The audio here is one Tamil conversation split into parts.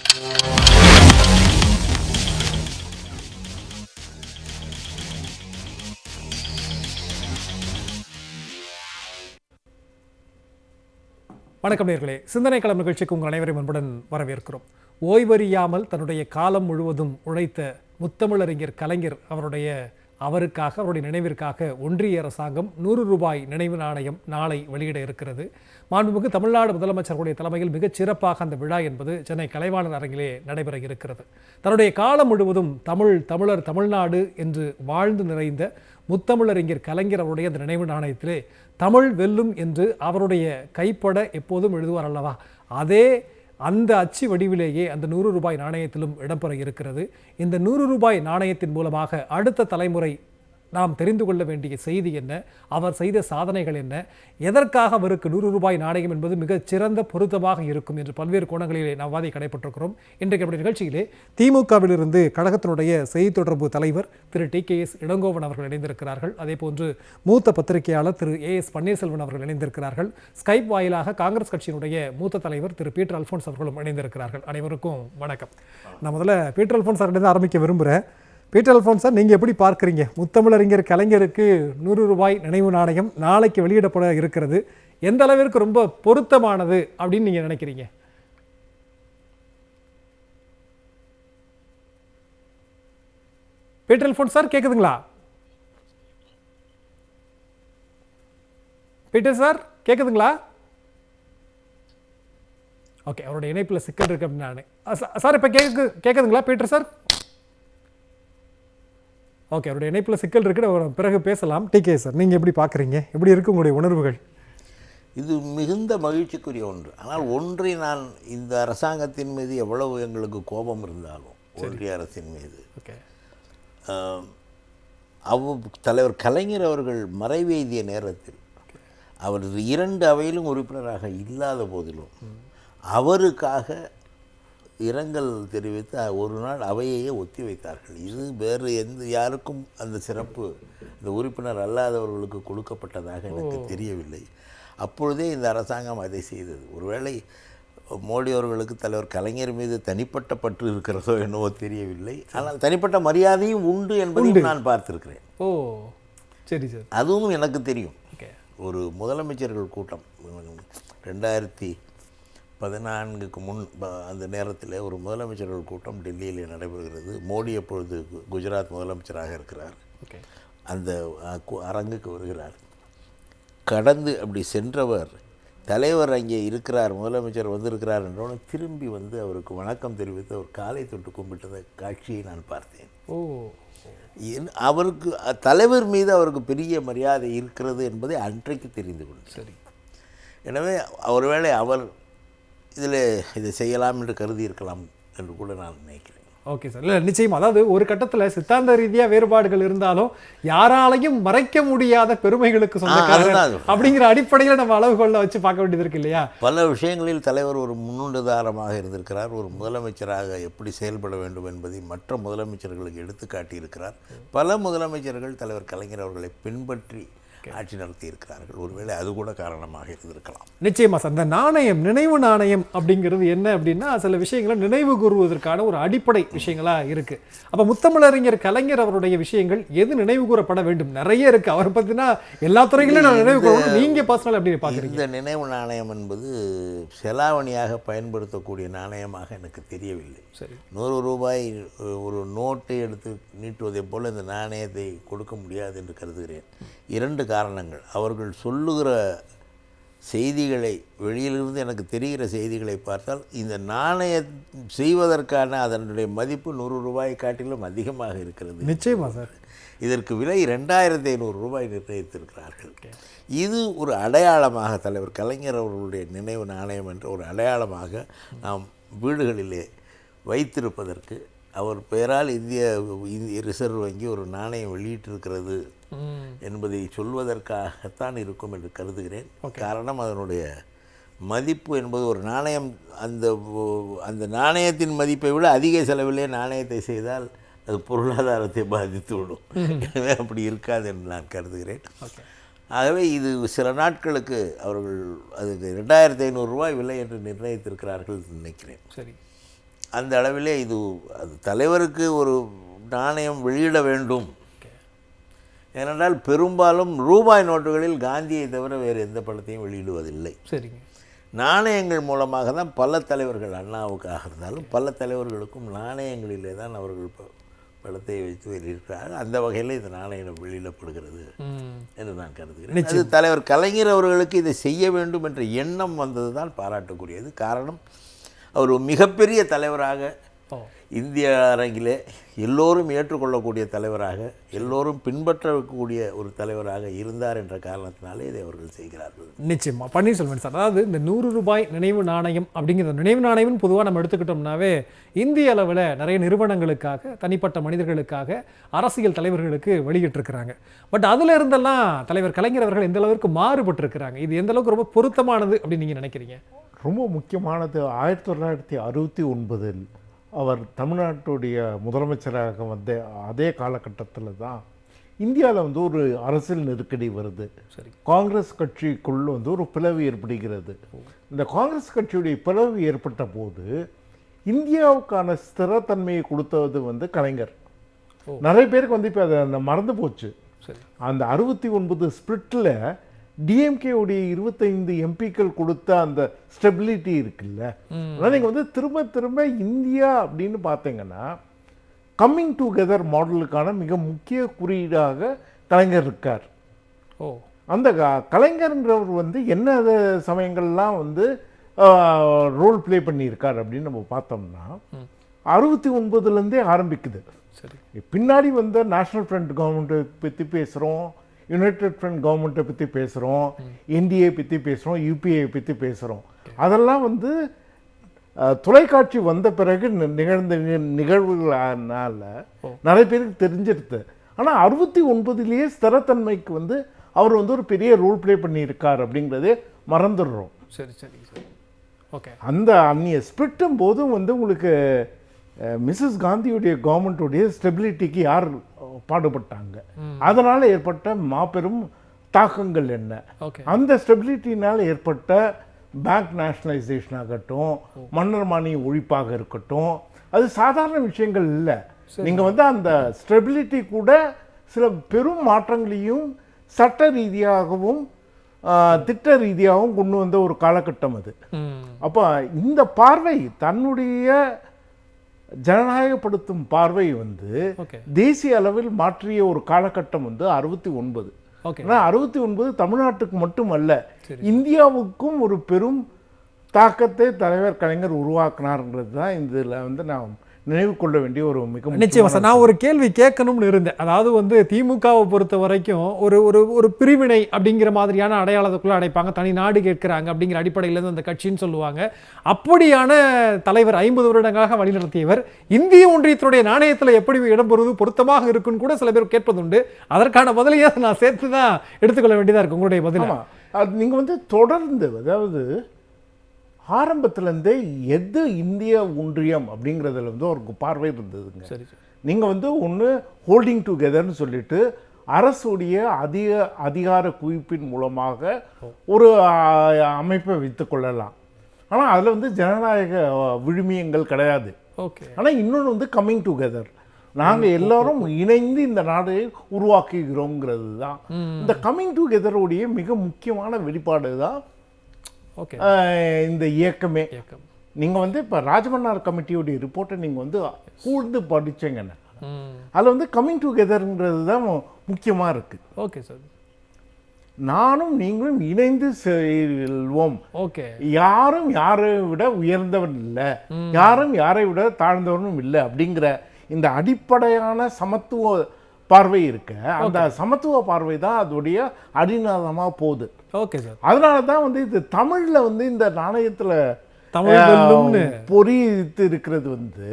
வணக்கம் நேயர்களே, சிந்தனை களம் நிகழ்ச்சிக்கு உங்கள் அனைவரையும் அன்புடன் வரவேற்கிறோம். ஓய்வறியாமல் தன்னுடைய காலம் முழுவதும் உழைத்த முத்தமிழறிஞர் கலைஞர் அவருடைய நினைவிற்காக ஒன்றிய அரசாங்கம் 100 ரூபாய் நினைவு நாணயம் நாளை வெளியிட இருக்கிறது. மாண்புமிகு தமிழ்நாடு முதலமைச்சர்களுடைய தலைமையில் மிகச் சிறப்பாக அந்த விழா என்பது சென்னை கலைவாணர் அரங்கிலே நடைபெற இருக்கிறது. தன்னுடைய காலம் முழுவதும் தமிழர் தமிழ்நாடு என்று வாழ்ந்து நிறைந்த முத்தமிழறிஞர் கலைஞர் அவருடைய அந்த நினைவு நாணயத்திலே தமிழ் வெல்லும் என்று அவருடைய கைப்பட எப்போதும் எழுதுவார் அல்லவா, அந்த அச்சு வடிவிலேயே அந்த 100 ரூபாய் நாணயத்திலும் இடம்பெற இருக்கிறது. இந்த 100 ரூபாய் நாணயத்தின் மூலமாக அடுத்த தலைமுறை நாம் தெரிந்து கொள்ள வேண்டிய செய்தி என்ன, அவர் செய்த சாதனைகள் என்ன, எதற்காக அவருக்கு 100 ரூபாய் நாணயம் என்பது மிகச் சிறந்த பொருத்தமாக இருக்கும் என்று பல்வேறு கோணங்களிலே நாம் வாதி கடைபெற்றிருக்கிறோம். இன்றைக்கு நம்முடைய நிகழ்ச்சியிலே திமுகவிலிருந்து கழகத்தினுடைய செய்தி தொடர்பு தலைவர் திரு TKS இளங்கோவன் அவர்கள் இணைந்திருக்கிறார்கள். அதே போன்று மூத்த பத்திரிகையாளர் திரு AS பன்னீர்செல்வன் அவர்கள் இணைந்திருக்கிறார்கள். ஸ்கைப் வாயிலாக காங்கிரஸ் கட்சியினுடைய மூத்த தலைவர் திரு பீட்டர் அல்ஃபோன்ஸ் அவர்களும் இணைந்திருக்கிறார்கள். அனைவருக்கும் வணக்கம். நான் முதல்ல பீட்டர் அல்ஃபோன்ஸ் அவர்களிடம் ஆரம்பிக்க விரும்புகிறேன். பீட்டர் அல்ஃபோன்ஸ் சார், நீங்கள் எப்படி பார்க்குறீங்க? முத்தமிழறிஞர் கலைஞருக்கு 100 ரூபாய் நினைவு நாணயம் நாளைக்கு வெளியிடப்பட இருக்கிறது. எந்த அளவிற்கு ரொம்ப பொருத்தமானது அப்படின்னு நீங்கள் நினைக்கிறீங்க? பீட்டர் அல்ஃபோன்ஸ் சார் கேட்குதுங்களா? பீட்டர் சார் கேட்குதுங்களா? ஓகே, அவருடைய இணைப்பில் சிக்கல் இருக்கு அப்படின்னு நான் சார் இப்போ கேட்குதுங்களா பீட்டர் சார்? ஓகே, அவருடைய இணைப்பில் சிக்கல் இருக்குது, பிறகு பேசலாம். TKS சார், நீங்கள் எப்படி பார்க்குறீங்க? எப்படி இருக்கு உங்களுடைய உணர்வுகள்? இது மிகுந்த மகிழ்ச்சிக்குரிய ஒன்று. ஆனால் ஒன்றை நான் இந்த அரசாங்கத்தின் மீது எவ்வளவு எங்களுக்கு கோபம் இருந்தாலும் ஒன்றிய அரசின் மீது, தலைவர் கலைஞர் அவர்கள் மறைவெய்திய நேரத்தில் அவர் 2 அவையிலும் உறுப்பினராக இல்லாத போதிலும் அவருக்காக இரங்கல் தெரிவித்து ஒரு நாள் அவையையே ஒத்தி வைத்தார்கள். இது வேறு யாருக்கும் அந்த சிறப்பு இந்த உறுப்பினர் அல்லாதவர்களுக்கு கொடுக்கப்பட்டதாக எனக்கு தெரியவில்லை. அப்பொழுதே இந்த அரசாங்கம் அதை செய்தது. ஒருவேளை மோடி அவர்களுக்கு தலைவர் கலைஞர் மீது தனிப்பட்ட பற்று இருக்கிறதோ என்னவோ தெரியவில்லை. ஆனால் தனிப்பட்ட மரியாதையும் உண்டு என்பதையும் நான் பார்த்திருக்கிறேன். சரி சார், அதுவும் எனக்கு தெரியும். ஒரு முதலமைச்சர்கள் கூட்டம் 2014க்கு முன் அந்த நேரத்தில் ஒரு முதலமைச்சர்கள் கூட்டம் டெல்லியில் நடைபெறுகிறது. மோடி அப்பொழுது குஜராத் முதலமைச்சராக இருக்கிறார். அந்த அரங்குக்கு வருகிறார். கடந்து அப்படி சென்றவர் தலைவர் அங்கே இருக்கிறார், முதலமைச்சர் வந்திருக்கிறார் என்றோன்னு திரும்பி வந்து அவருக்கு வணக்கம் தெரிவித்து அவர் காலை தொட்டு கும்பிட்டத காட்சியை நான் பார்த்தேன். அவருக்கு தலைவர் மீது அவருக்கு பெரிய மரியாதை இருக்கிறது என்பதை அன்றைக்கு தெரிந்து கொண்டு, சரி, எனவே ஒருவேளை அவர் இதை செய்யலாம் என்று கருதி இருக்கலாம் என்று கூட நான் நினைக்கிறேன். ஓகே சார், இல்லை நிச்சயமாக, அதாவது ஒரு கட்டத்தில் சித்தாந்த ரீதியாக வேறுபாடுகள் இருந்தாலும் யாராலையும் மறைக்க முடியாத பெருமைகளுக்கு சொந்தக்காரர் அப்படிங்கிற அடிப்படையில் நம்ம அளவுகோலை வச்சு பார்க்க வேண்டியது இருக்கு இல்லையா? பல விஷயங்களில் தலைவர் ஒரு முன்னுதாரணமாக இருந்திருக்கிறார். ஒரு முதலமைச்சராக எப்படி செயல்பட வேண்டும் என்பதை மற்ற முதலமைச்சர்களுக்கு எடுத்து காட்டியிருக்கிறார். பல முதலமைச்சர்கள் தலைவர் கலைஞர் அவர்களை பின்பற்றி ஆட்சி நடத்தி இருக்கிறார்கள். ஒருவேளை அது கூட காரணமாக இருந்திருக்கலாம். நிச்சயமா சார், இந்த நாணயம், நினைவு நாணயம் அப்படிங்கிறது என்ன அப்படின்னா சில விஷயங்களை நினைவு கூறுவதற்கான ஒரு அடிப்படை விஷயங்களா இருக்கு. அப்ப முத்தமிழறிஞர் கலைஞர் அவருடைய விஷயங்கள் எது நினைவு கூறப்பட வேண்டும்? நிறைய இருக்கு. அவரை பத்தினா எல்லா துறைகளிலும் நான் நினைவு கூறணும். நீங்க பர்சனல் எப்படி பாக்குறீங்க? இந்த நினைவு நாணயம் என்பது செலாவணியாக பயன்படுத்தக்கூடிய நாணயமாக எனக்கு தெரியவில்லை. சரி, 100 ரூபாய் ஒரு நோட்டை எடுத்து நீட்டுவதை போல இந்த நாணயத்தை கொடுக்க முடியாது என்று கருதுகிறேன். 2 காரணங்கள். அவர்கள் சொல்லுகிற செய்திகளை, வெளியிலிருந்து எனக்கு தெரிகிற செய்திகளை பார்த்தால் இந்த நாணயம் செய்வதற்கான அதனுடைய மதிப்பு 100 ரூபாய் காட்டிலும் அதிகமாக இருக்கிறது. நிச்சயமா சார். இதற்கு விலை 2500 ரூபாய் நிர்ணயித்திருக்கிறார்கள். இது ஒரு அடையாளமாக, தலைவர் கலைஞர் அவர்களுடைய நினைவு நாணயம் என்ற ஒரு அடையாளமாக நாம் வீடுகளிலே வைத்திருப்பதற்கு, அவர் பெயரால் இந்திய ரிசர்வ் வங்கி ஒரு நாணயம் வெளியிட்டிருக்கிறது என்பதை சொல்வதற்காகத்தான் இருக்கும் என்று கருதுகிறேன். காரணம், அதனுடைய மதிப்பு என்பது ஒரு நாணயம், அந்த நாணயத்தின் மதிப்பை விட அதிக செலவிலே நாணயத்தை செய்தால் அது பொருளாதாரத்தை பாதித்துவிடும். எனவே அப்படி இருக்காது என்று நான் கருதுகிறேன். ஆகவே இது சில நாட்களுக்கு அவர்கள் அதுக்கு 2500 ரூபாய் விலை என்று நிர்ணயித்திருக்கிறார்கள் நினைக்கிறேன். சரி, அந்த அளவிலே இது அது தலைவருக்கு ஒரு நாணயம் வெளியிட வேண்டும். ஏனென்றால் பெரும்பாலும் ரூபாய் நோட்டுகளில் காந்தியை தவிர வேறு எந்த படத்தையும் வெளியிடுவதில்லை. சரிங்க. நாணயங்கள் மூலமாக தான் பல தலைவர்கள், அண்ணாவுக்காக இருந்தாலும் பல தலைவர்களுக்கும் நாணயங்களிலே தான் அவர்கள் படத்தை வைத்து வெளியிடுகிறார்கள். அந்த வகையில் இந்த நாணயம் வெளியிடப்படுகிறது என்று நான் கருதுகிறேன். அது தலைவர் கலைஞர் அவர்களுக்கு இதை செய்ய வேண்டும் என்ற எண்ணம் வந்தது தான் பாராட்டுக்குரியது. காரணம், அவர் மிகப்பெரிய தலைவராக இந்திய அரங்கிலே எல்லோரும் ஏற்றுக்கொள்ளக்கூடிய தலைவராக, எல்லோரும் பின்பற்றக்கூடிய ஒரு தலைவராக இருந்தார் என்ற காரணத்தினாலே இதை அவர்கள் செய்கிறார்கள். நிச்சயமா. பன்னீர்செல்வன் சார், அதாவது இந்த 100 ரூபாய் நினைவு நாணயம் அப்படிங்கிற நினைவு நாணயம்னு பொதுவாக நம்ம எடுத்துக்கிட்டோம்னாவே இந்திய அளவில் நிறைய நிறுவனங்களுக்காக, தனிப்பட்ட மனிதர்களுக்காக, அரசியல் தலைவர்களுக்கு வெளியிட்டிருக்கிறாங்க. பட் அதில் இருந்தெல்லாம் தலைவர் கலைஞர் அவர்கள் எந்த அளவுக்கு மாறுபட்டிருக்கிறாங்க, இது எந்த அளவுக்கு ரொம்ப பொருத்தமானது அப்படின்னு நீங்கள் நினைக்கிறீங்க? ரொம்ப முக்கியமானது 1969 அவர் தமிழ்நாட்டுடைய முதலமைச்சராக வந்த அதே காலகட்டத்தில் தான் இந்தியாவில் வந்து ஒரு அரசியல் நெருக்கடி வருது. சரி. காங்கிரஸ் கட்சிக்குள் வந்து ஒரு பிளவு ஏற்படுகிறது. இந்த காங்கிரஸ் கட்சியுடைய பிளவு ஏற்பட்ட போது இந்தியாவுக்கான ஸ்திரத்தன்மையை கொடுத்தது வந்து கலைஞர். நிறைய பேருக்கு வந்து இப்போ அதை மறந்து போச்சு. அந்த 69 ஸ்பிரிட்டில் டிஎம்கேவுடைய 25 எம்பிக்கள் கொடுத்த அந்த ஸ்டெபிலிட்டி இருக்குல்ல, அதனால் நீங்கள் வந்து திரும்ப திரும்ப இந்தியா அப்படின்னு பார்த்தீங்கன்னா கம்மிங் டுகெதர் மாடலுக்கான மிக முக்கிய குறியீடாக கலைஞர் இருக்கார். அந்த கலைஞர்ன்றவர் வந்து என்ன சமயங்கள்லாம் வந்து ரோல் ப்ளே பண்ணியிருக்கார் அப்படின்னு நம்ம பார்த்தோம்னா 69லேருந்தே ஆரம்பிக்குது. பின்னாடி வந்து நேஷனல் ஃப்ரண்ட் கவர்மெண்ட்டை பற்றி பேசுகிறோம், யுனைடெட் ஃப்ரண்ட் கவர்மெண்ட்டை பற்றி பேசுகிறோம், என்டிஏ பற்றி பேசுகிறோம், யூபிஏ பற்றி பேசுகிறோம். அதெல்லாம் வந்து தொலைக்காட்சி வந்த பிறகு நிகழ்ந்த நிகழ்வுகளால் நிறைய பேருக்கு தெரிஞ்சிருது. ஆனால் 69லேயே ஸ்திரத்தன்மைக்கு வந்து அவர் வந்து ஒரு பெரிய ரோல் ப்ளே பண்ணியிருக்கார் அப்படிங்கிறதே மறந்துடுறோம். சரி சரி சரி. ஓகே. அந்த அந்நிய ஸ்பிரிட்டும் போதும் வந்து உங்களுக்கு மிஸ்ஸஸ் காந்தியுடைய கவர்மெண்ட்டுடைய ஸ்டெபிலிட்டிக்கு யார் பாடுபட்டாங்க, அதனால் ஏற்பட்ட மாபெரும் தாக்கங்கள் என்ன, அந்த ஸ்டெபிலிட்டினால் ஏற்பட்ட பேங்க் நேஷனலைசேஷன் ஆகட்டும், மன்னர் மானிய ஒழிப்பாக இருக்கட்டும், அது சாதாரண விஷயங்கள் இல்லை. நீங்கள் வந்து அந்த ஸ்டெபிலிட்டி கூட சில பெரும் மாற்றங்களையும் சட்ட ரீதியாகவும் திட்ட ரீதியாகவும் கொண்டு வந்த ஒரு காலகட்டம் அது. அப்போ இந்த பார்வை, தன்னுடைய ஜனநாயகப்படுத்தும் பார்வை வந்து தேசிய அளவில் மாற்றிய ஒரு காலகட்டம் வந்து 69. ஆனால் 69 தமிழ்நாட்டுக்கு மட்டுமல்ல, இந்தியாவுக்கும் ஒரு பெரும் தாக்கத்தை தலைவர் கலைஞர் உருவாக்கினார்ன்றது தான் இதில் வந்து நான் நினைவு கொள்ள வேண்டிய ஒரு மிக நிச்சயமா சார். நான் ஒரு கேள்வி கேட்கணும்னு இருந்தேன். அதாவது வந்து திமுகவை பொறுத்த வரைக்கும் ஒரு ஒரு ஒரு பிரிவினை அப்படிங்கிற மாதிரியான அடையாளத்துக்குள்ள அடைப்பாங்க, தனி நாடு கேட்கிறாங்க அப்படிங்கிற அடிப்படையிலேருந்து அந்த கட்சின்னு சொல்லுவாங்க. அப்படியான தலைவர் 50 வருடங்களாக வழிநடத்தியவர் இந்திய ஒன்றியத்தினுடைய நாணயத்தில் எப்படி இடம்பெறுவது பொருத்தமாக இருக்குன்னு கூட சில பேர் கேட்பதுண்டு. அதற்கான பதிலையே நான் சேர்த்து தான் எடுத்துக்கொள்ள வேண்டியதாக இருக்கு உங்களுடைய பதில். அது நீங்கள் வந்து தொடர்ந்து, அதாவது ஆரம்பத்துலேருந்தே எது இந்திய ஒன்றியம் அப்படிங்கிறதுல வந்து ஒரு பார்வை இருந்ததுங்க. சரி. நீங்கள் வந்து ஒன்று ஹோல்டிங் டுகெதர்னு சொல்லிட்டு அரசுடைய அதிகார குவிப்பின் மூலமாக ஒரு அமைப்பை வைத்துக் கொள்ளலாம். ஆனால் அதில் வந்து ஜனநாயக விழுமியங்கள் கிடையாது. ஆனால் இன்னொன்று வந்து கம்மிங் டுகெதர், நாங்கள் எல்லாரும் இணைந்து இந்த நாடை உருவாக்குகிறோங்கிறது தான். இந்த கம்மிங் டுகெதருடைய மிக முக்கியமான வெளிப்பாடு தான் இந்த இயக்கமே. நீங்கள் வந்து இப்போ ராஜமன்னார் கமிட்டியுடைய ரிப்போர்ட்டை நீங்கள் வந்து கூர்ந்து படிச்சீங்கன்னா அதில் வந்து கம்மிங் டுகெதர்ங்கிறது தான் முக்கியமாக இருக்குது. Okay sir. நானும் நீங்களும் இணைந்து செல்வோம், யாரும் யாரை விட உயர்ந்தவன் இல்லை, யாரும் யாரை விட தாழ்ந்தவனும் இல்லை அப்படிங்கிற இந்த அடிப்படையான சமத்துவ பார்வை இருக்க, அந்த சமத்துவ பார்வை தான் அதோடைய அடிநாதமாக போகுது. Okay sir. அதனால தான் வந்து இது தமிழில் வந்து இந்த நாணயத்தில் பொறித்து இருக்கிறது வந்து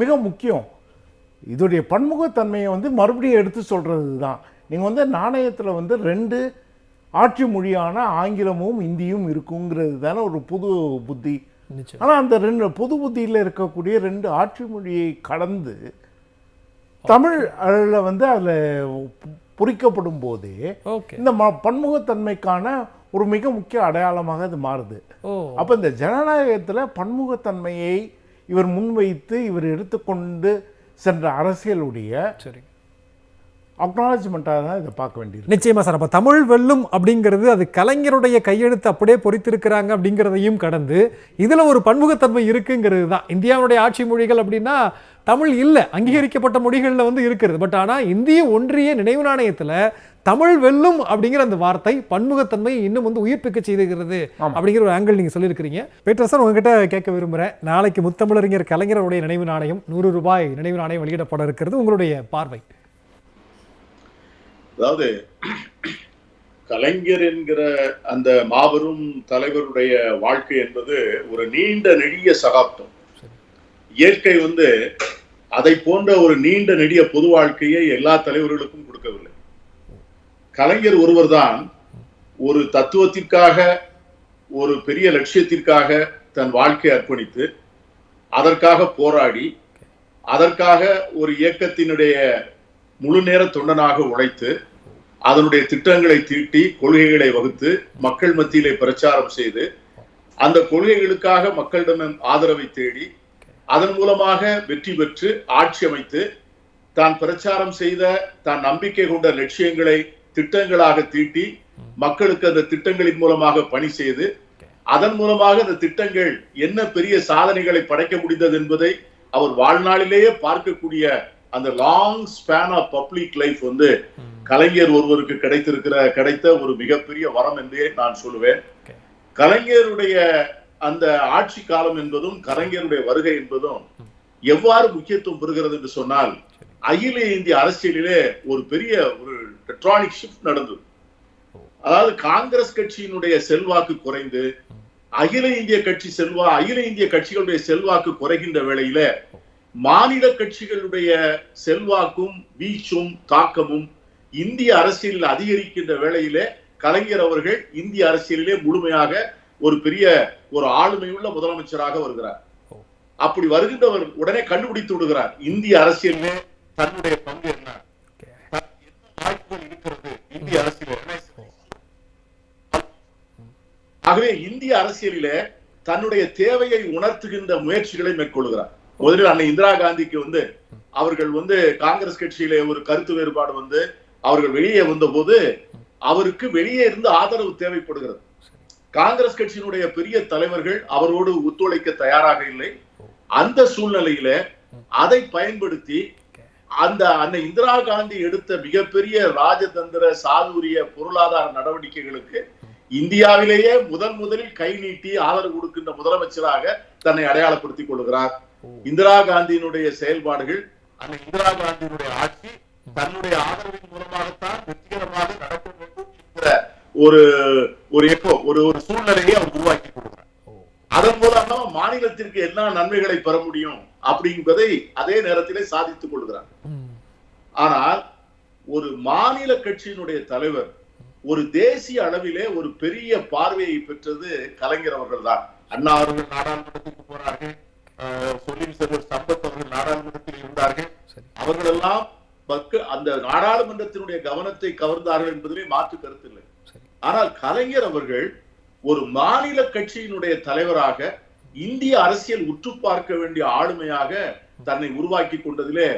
மிக முக்கியம். இதோடைய பன்முகத்தன்மையை வந்து மறுபடியும் எடுத்து சொல்கிறது தான். நீங்கள் வந்து நாணயத்தில் வந்து 2 ஆட்சி மொழியான ஆங்கிலமும் இந்தியும் இருக்குங்கிறது தானே ஒரு புது புத்தி. ஆனால் அந்த 2 பொது புத்தியில் இருக்கக்கூடிய 2 ஆட்சி மொழியை கடந்து தமிழில் வந்து அதில் பொறிக்கப்படும் போதே இந்த பன்முகத்தன்மைக்கான ஒரு மிக முக்கிய அடையாளமாக அது மாறுது. அப்போ இந்த ஜனநாயகத்தில் பன்முகத்தன்மையை இவர் முன்வைத்து இவர் எடுத்துக்கொண்டு சென்ற அரசியலுடைய சரி, அக்னாலஜ்மெண்ட்டாக தான் இதை பார்க்க வேண்டியது. நிச்சயமா சார். அப்போ தமிழ் வெல்லும் அப்படிங்கிறது அது கலைஞருடைய கையெழுத்து அப்படியே பொறித்திருக்கிறாங்க அப்படிங்கிறதையும் கடந்து இதில் ஒரு பன்முகத்தன்மை இருக்குங்கிறது தான். இந்தியாவுடைய ஆட்சி மொழிகள் அப்படின்னா தமிழ் இல்லை, அங்கீகரிக்கப்பட்ட மொழிகளில் வந்து இருக்கிறது. பட் ஆனால் இந்திய ஒன்றிய நினைவு நாணயத்தில் தமிழ் வெல்லும் அப்படிங்கிற அந்த வார்த்தை பன்முகத்தன்மை இன்னும் வந்து உயிர்ப்பிக்க செய்திருக்கிறது அப்படிங்கிற ஒரு ஆங்கிள் நீங்கள் சொல்லியிருக்கிறீங்க. பேட்டர் சார், உங்ககிட்ட கேட்க விரும்புகிறேன், நாளைக்கு முத்தமிழறிஞர் கலைஞருடைய நினைவு நாணயம் ₹100 நினைவு நாணயம் வெளியிடப்பட இருக்கிறது. உங்களுடைய பார்வை? அதாவது கலைஞர் என்கிற அந்த மாபெரும் தலைவருடைய வாழ்க்கை என்பது ஒரு நீண்ட நெடிய சகாப்தம். இயற்கை வந்து அதை போன்ற ஒரு நீண்ட நெடிய பொது வாழ்க்கையை எல்லா தலைவர்களுக்கும் கொடுக்கவில்லை. கலைஞர் ஒருவர் தான் ஒரு தத்துவத்திற்காக, ஒரு பெரிய லட்சியத்திற்காக தன் வாழ்க்கையை அர்ப்பணித்து அதற்காக போராடி அதற்காக ஒரு இயக்கத்தினுடைய முழு நேர தொண்டனாக உழைத்து அதனுடைய திட்டங்களை தீட்டி கொள்கைகளை வகுத்து மக்கள் மத்தியிலே பிரச்சாரம் செய்து அந்த கொள்கைகளுக்காக மக்களிடம் ஆதரவை தேடி அதன் மூலமாக வெற்றி பெற்று ஆட்சி அமைத்து தான் பிரச்சாரம் செய்த தான் நம்பிக்கை கொண்ட லட்சியங்களை திட்டங்களாக தீட்டி மக்களுக்கு அந்த திட்டங்களின் மூலமாக பணி செய்து அதன் மூலமாக அந்த திட்டங்கள் என்ன பெரிய சாதனைகளை படைக்க முடிந்தது என்பதை அவர் வாழ்நாளிலேயே பார்க்கக்கூடிய அந்த long span of public life வந்து கலைஞர் ஒருவருக்கு கிடைத்த ஒரு மிகப்பெரிய வரம் என்றே நான் சொல்லுவேன். கலைஞருடைய அந்த ஆட்சி காலம் என்பதும் கலைஞருடைய வருகை என்பதும் எவ்வாறு முக்கியத்துவம் பெறுகிறது என்று சொன்னால், அகில இந்திய அரசியலிலே ஒரு பெரிய ஒரு டெக்டானிக் ஷிஃப்ட் நடந்தது. அதாவது காங்கிரஸ் கட்சியினுடைய செல்வாக்கு குறைந்து அகில இந்திய கட்சிகளுடைய செல்வாக்கு குறைகின்ற வேளையில மாநில கட்சிகளுடைய செல்வாக்கும் வீச்சும் தாக்கமும் இந்திய அரசியலில் அதிகரிக்கின்ற வேளையிலே கலைஞர் அவர்கள் இந்திய அரசியலிலே முழுமையாக ஒரு பெரிய ஒரு ஆளுமையுள்ள முதலமைச்சராக வருகிறார். அப்படி வருகின்றவர் உடனே கண்டுபிடித்து விடுகிறார் இந்திய அரசியலிலே தன்னுடைய பங்கு என்ன வாய்ப்புகள் இருக்கிறது இந்திய அரசியல். ஆகவே இந்திய அரசியலிலே தன்னுடைய தேவையை உணர்த்துகின்ற முயற்சிகளை மேற்கொள்கிறார். முதலில் அன்னை இந்திரா காந்திக்கு வந்து அவர்கள் வந்து காங்கிரஸ் கட்சியிலே ஒரு கருத்து வேறுபாடு வந்து அவர்கள் வெளியே வந்த போது அவருக்கு வெளியே இருந்து ஆதரவு தேவைப்படுகிறது. காங்கிரஸ் கட்சியினுடைய பெரிய தலைவர்கள் அவரோடு ஒத்துழைக்க தயாராக இல்லை. அந்த சூழ்நிலையில அதை பயன்படுத்தி அந்த அன்னை இந்திரா காந்தி எடுத்த மிகப்பெரிய ராஜதந்திர சாதுரிய பொருளாதார நடவடிக்கைகளுக்கு இந்தியாவிலேயே முதலில் கை நீட்டி ஆதரவு கொடுக்கின்ற முதலமைச்சராக தன்னை அடையாளப்படுத்திக் கொள்கிறார். இந்திரா காந்தியினுடைய செயல்பாடுகள், அன்னை இந்திரா காந்தியினுடைய ஆட்சி தன்னுடைய ஆதரவின் மூலமாகத்தான் வெற்றிகரமாக நடக்க வேண்டும் என்கிற ஒரு சூழ்நிலையை அவர் உருவாக்கி கொடுக்கிறார். அதன் மூலமாக மாநிலத்திற்கு என்ன நன்மைகளை பெற முடியும் அப்படிஎன்பதை அதே நேரத்திலே சாதித்துக் கொள்கிறார். ஆனால் ஒரு மாநில கட்சியினுடைய தலைவர் ஒரு தேசிய அளவிலே ஒரு பெரிய பார்வையை பெற்றது கலைஞர் அவர்கள் தான். அண்ணா அவர்கள் நாடாளுமன்றத்துக்கு போனார்கள், சம்பத் அவர்கள் நாடாளுமன்றத்தில் இருந்தார்கள். அவர்கள் எல்லாம் அந்த நாடாளுமன்றத்தினுடைய கவனத்தை கவர்ந்தார்கள் என்பதிலே மாற்று கருத்தில்லை. ஆனால் கலைஞர் அவர்கள் ஒரு மாநில கட்சியினுடைய தலைவராக இந்திய அரசியல் உற்று பார்க்க வேண்டிய ஆளுமையாக தன்னை உருவாக்கி கொண்டதிலே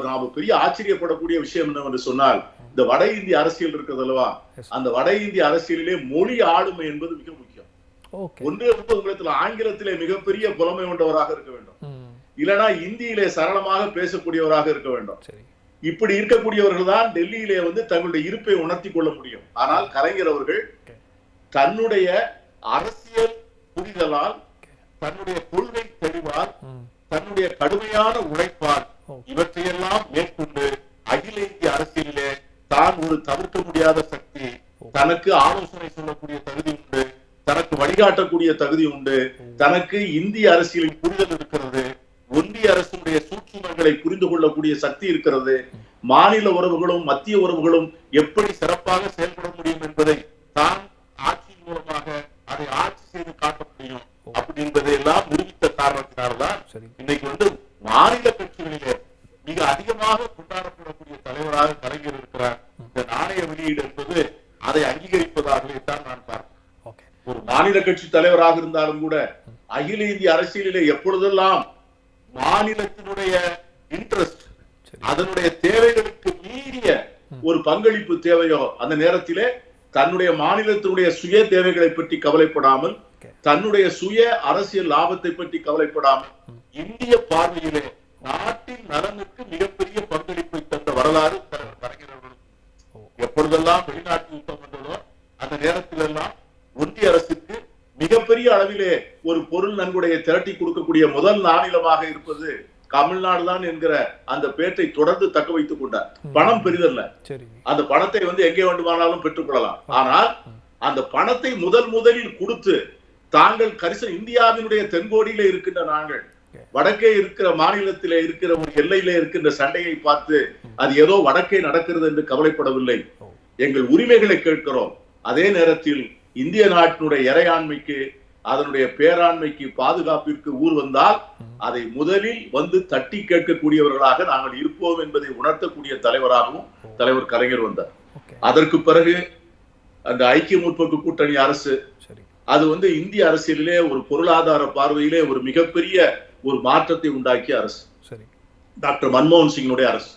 நாம பெரிய ஆச்சரியப்படக்கூடிய விஷயம் என்னவென்று சொன்னால், இந்த வட இந்திய அரசியல் இருக்கிறது அல்லவா, அந்த வட இந்திய அரசியலிலே மொழி ஆளுமை என்பது மிக முக்கியம். ஒன்றே உங்களுக்கு ஆங்கிலத்திலே மிகப்பெரிய புலமை கொண்டவராக இருக்க வேண்டும், இல்லைன்னா இந்தியிலே சரளமாக பேசக்கூடியவராக இருக்க வேண்டும். இப்படி இருக்கக்கூடியவர்கள் தான் டெல்லியிலே வந்து தங்களுடைய இருப்பை உணர்த்தி கொள்ள முடியும். ஆனால் கலைஞர் அவர்கள் தன்னுடைய அரசியல் புரிதலால், தன்னுடைய கொள்கை தெளிவால், தன்னுடைய கடுமையான உழைப்பால் இவற்றையெல்லாம் மேற்கொண்டு அகில இந்திய அரசியலிலே தான் ஒரு தவிர்க்க முடியாத சக்தி, தனக்கு ஆலோசனை சொல்லக்கூடிய தகுதி உண்டு, தனக்கு வழிகாட்டக்கூடிய தகுதி உண்டு, தனக்கு இந்திய அரசியலின் புரிதல் இருக்கிறது, ஒன்றிய அரசுடைய சூட்சுமங்களை புரிந்து கொள்ளக்கூடிய சக்தி இருக்கிறது, மாநில உறவுகளும் மத்திய உறவுகளும் எப்படி சிறப்பாக செயல்பட முடியும் என்பதை தான் ஆட்சியின் மூலமாக அதை ஆட்சி செய்து காட்ட முடியும் அப்படி என்பதை எல்லாம் நிரூபித்த காரணத்தினால்தான் இன்னைக்கு வந்து மாநில கட்சிகளிலே மிக அதிகமாக கொண்டாடப்படக்கூடிய தலைவராக கலைஞர் இருக்கிறார். இந்த நாணய வெளியீடு என்பது அதை அங்கீகரிப்பதாகவே தான் நான் பார்க்கிறேன். ஒரு மாநில கட்சி தலைவராக இருந்தாலும் கூட அகில இந்திய அரசியலிலே எப்பொழுதெல்லாம் மாநிலத்தினுடைய இன்ட்ரெஸ்ட், அதனுடைய தேவைகளுக்கு மீறிய ஒரு பங்களிப்பு தேவையோ அந்த நேரத்திலே தன்னுடைய மாநிலத்தினுடைய சுய தேவைகளை பற்றி கவலைப்படாமல், தன்னுடைய சுய அரசியல் லாபத்தை பற்றி கவலைப்படாமல், இந்திய பார்வையிலே நாட்டின் நலனுக்கு மிகப்பெரிய பங்களிப்பை தந்த வரலாறு கலைஞர்கள். எப்பொழுதெல்லாம் வெளிநாட்டு யுத்தம் வந்ததோ அந்த நேரத்தில் எல்லாம் ஒன்றிய அரசுக்கு மிகப்பெரிய அளவிலே ஒரு பொருள் நன்கொடையை திரட்டி கொடுக்கக்கூடிய முதல் மாநிலமாக இருப்பது தமிழ்நாடு தான் என்கிற அந்த பேட்டை தொடர்ந்து தக்க வைத்துக் கொண்டார். பணம் பெரிதல்ல, அந்த பணத்தை எங்கே வேண்டுமானாலும் பெற்றுக் கொள்ளலாம். ஆனால் அந்த பணத்தை முதலில் கொடுத்து தாங்கள் இந்தியாவினுடைய தென்கோடியிலே இருக்கின்ற நாங்கள் வடக்கே இருக்கிற மாநிலத்திலே இருக்கிற ஒரு எல்லையிலே இருக்கின்ற சண்டையை பார்த்து அது ஏதோ வடக்கே நடக்கிறது என்று கவலைப்படவில்லை. எங்கள் உரிமைகளை கேட்கிறோம். அதே நேரத்தில் இந்திய நாட்டினுடைய இறையாண்மைக்கு, அதனுடைய பேராண்மைக்கு, பாதுகாப்பிற்கு ஊர் வந்தால் அதை முதலில் தட்டி கேட்கக்கூடியவர்களாக நாங்கள் இருப்போம் என்பதை உணர்த்தக்கூடிய தலைவராகவும் தலைவர் கலைஞர் வந்தார். அதற்கு பிறகு அந்த ஐக்கிய முற்போக்கு கூட்டணி அரசு அது இந்திய அரசியலிலே ஒரு பொருளாதார பார்வையிலே ஒரு மிகப்பெரிய ஒரு மாற்றத்தை உண்டாக்கிய அரசு. டாக்டர் மன்மோகன் சிங்கினுடைய அரசு.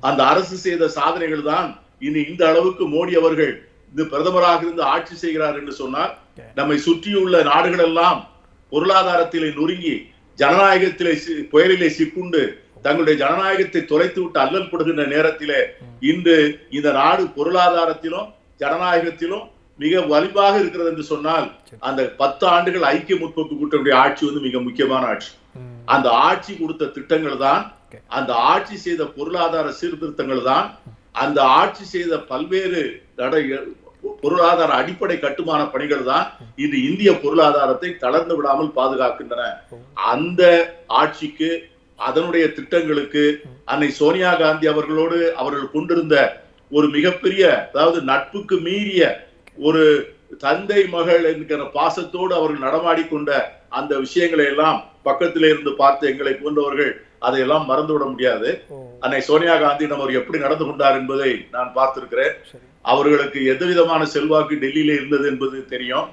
அந்த அரசு செய்த சாதனைகள் தான் இந்த அளவுக்கு மோடி அவர்கள் இந்த பிரதமராக இருந்து ஆட்சி செய்கிறார் என்று சொன்னால், நம்மை சுற்றியுள்ள நாடுகள் எல்லாம் பொருளாதாரத்திலே நொறுங்கி ஜனநாயகத்திலே புயலிலே சிக்குண்டு தங்களுடைய ஜனநாயகத்தை தொலைத்து விட்டு அல்லல் படுகின்ற நேரத்திலே இன்று இந்த நாடு பொருளாதாரத்திலும் ஜனநாயகத்திலும் மிக வலிவாக இருக்கிறது என்று சொன்னால், அந்த 10 ஆண்டுகள் ஐக்கிய முற்போக்கு கூட்டணியுடைய ஆட்சி மிக முக்கியமான ஆட்சி. அந்த ஆட்சி கொடுத்த திட்டங்கள் தான், அந்த ஆட்சி செய்த பொருளாதார சீர்திருத்தங்கள் தான், அந்த ஆட்சி செய்த பல்வேறு பொருளாதார அடிப்படை கட்டுமான பணிகள் தான் இது இந்திய பொருளாதாரத்தை தளர்ந்து விடாமல் பாதுகாக்கின்றன. அந்த ஆட்சிக்கு, அதனுடைய திட்டங்களுக்கு அன்னை சோனியா காந்தி அவர்களோடு அவர்கள் கொண்டிருந்த ஒரு மிகப்பெரிய, அதாவது நட்புக்கு மீறிய ஒரு தந்தை மகள் என்கிற பாசத்தோடு அவர்கள் நடமாடிக்கொண்ட அந்த விஷயங்களை எல்லாம் பக்கத்திலே இருந்து பார்த்து எங்களை போன்றவர்கள் அதையெல்லாம் மறந்துவிட முடியாது. அன்னை சோனியா காந்தி அவர் எப்படி நடந்து கொண்டார் என்பதை நான் பார்த்திருக்கிறேன். அவர்களுக்கு எந்த விதமான செல்வாக்கு டெல்லியில இருந்தது என்பது தெரியும்.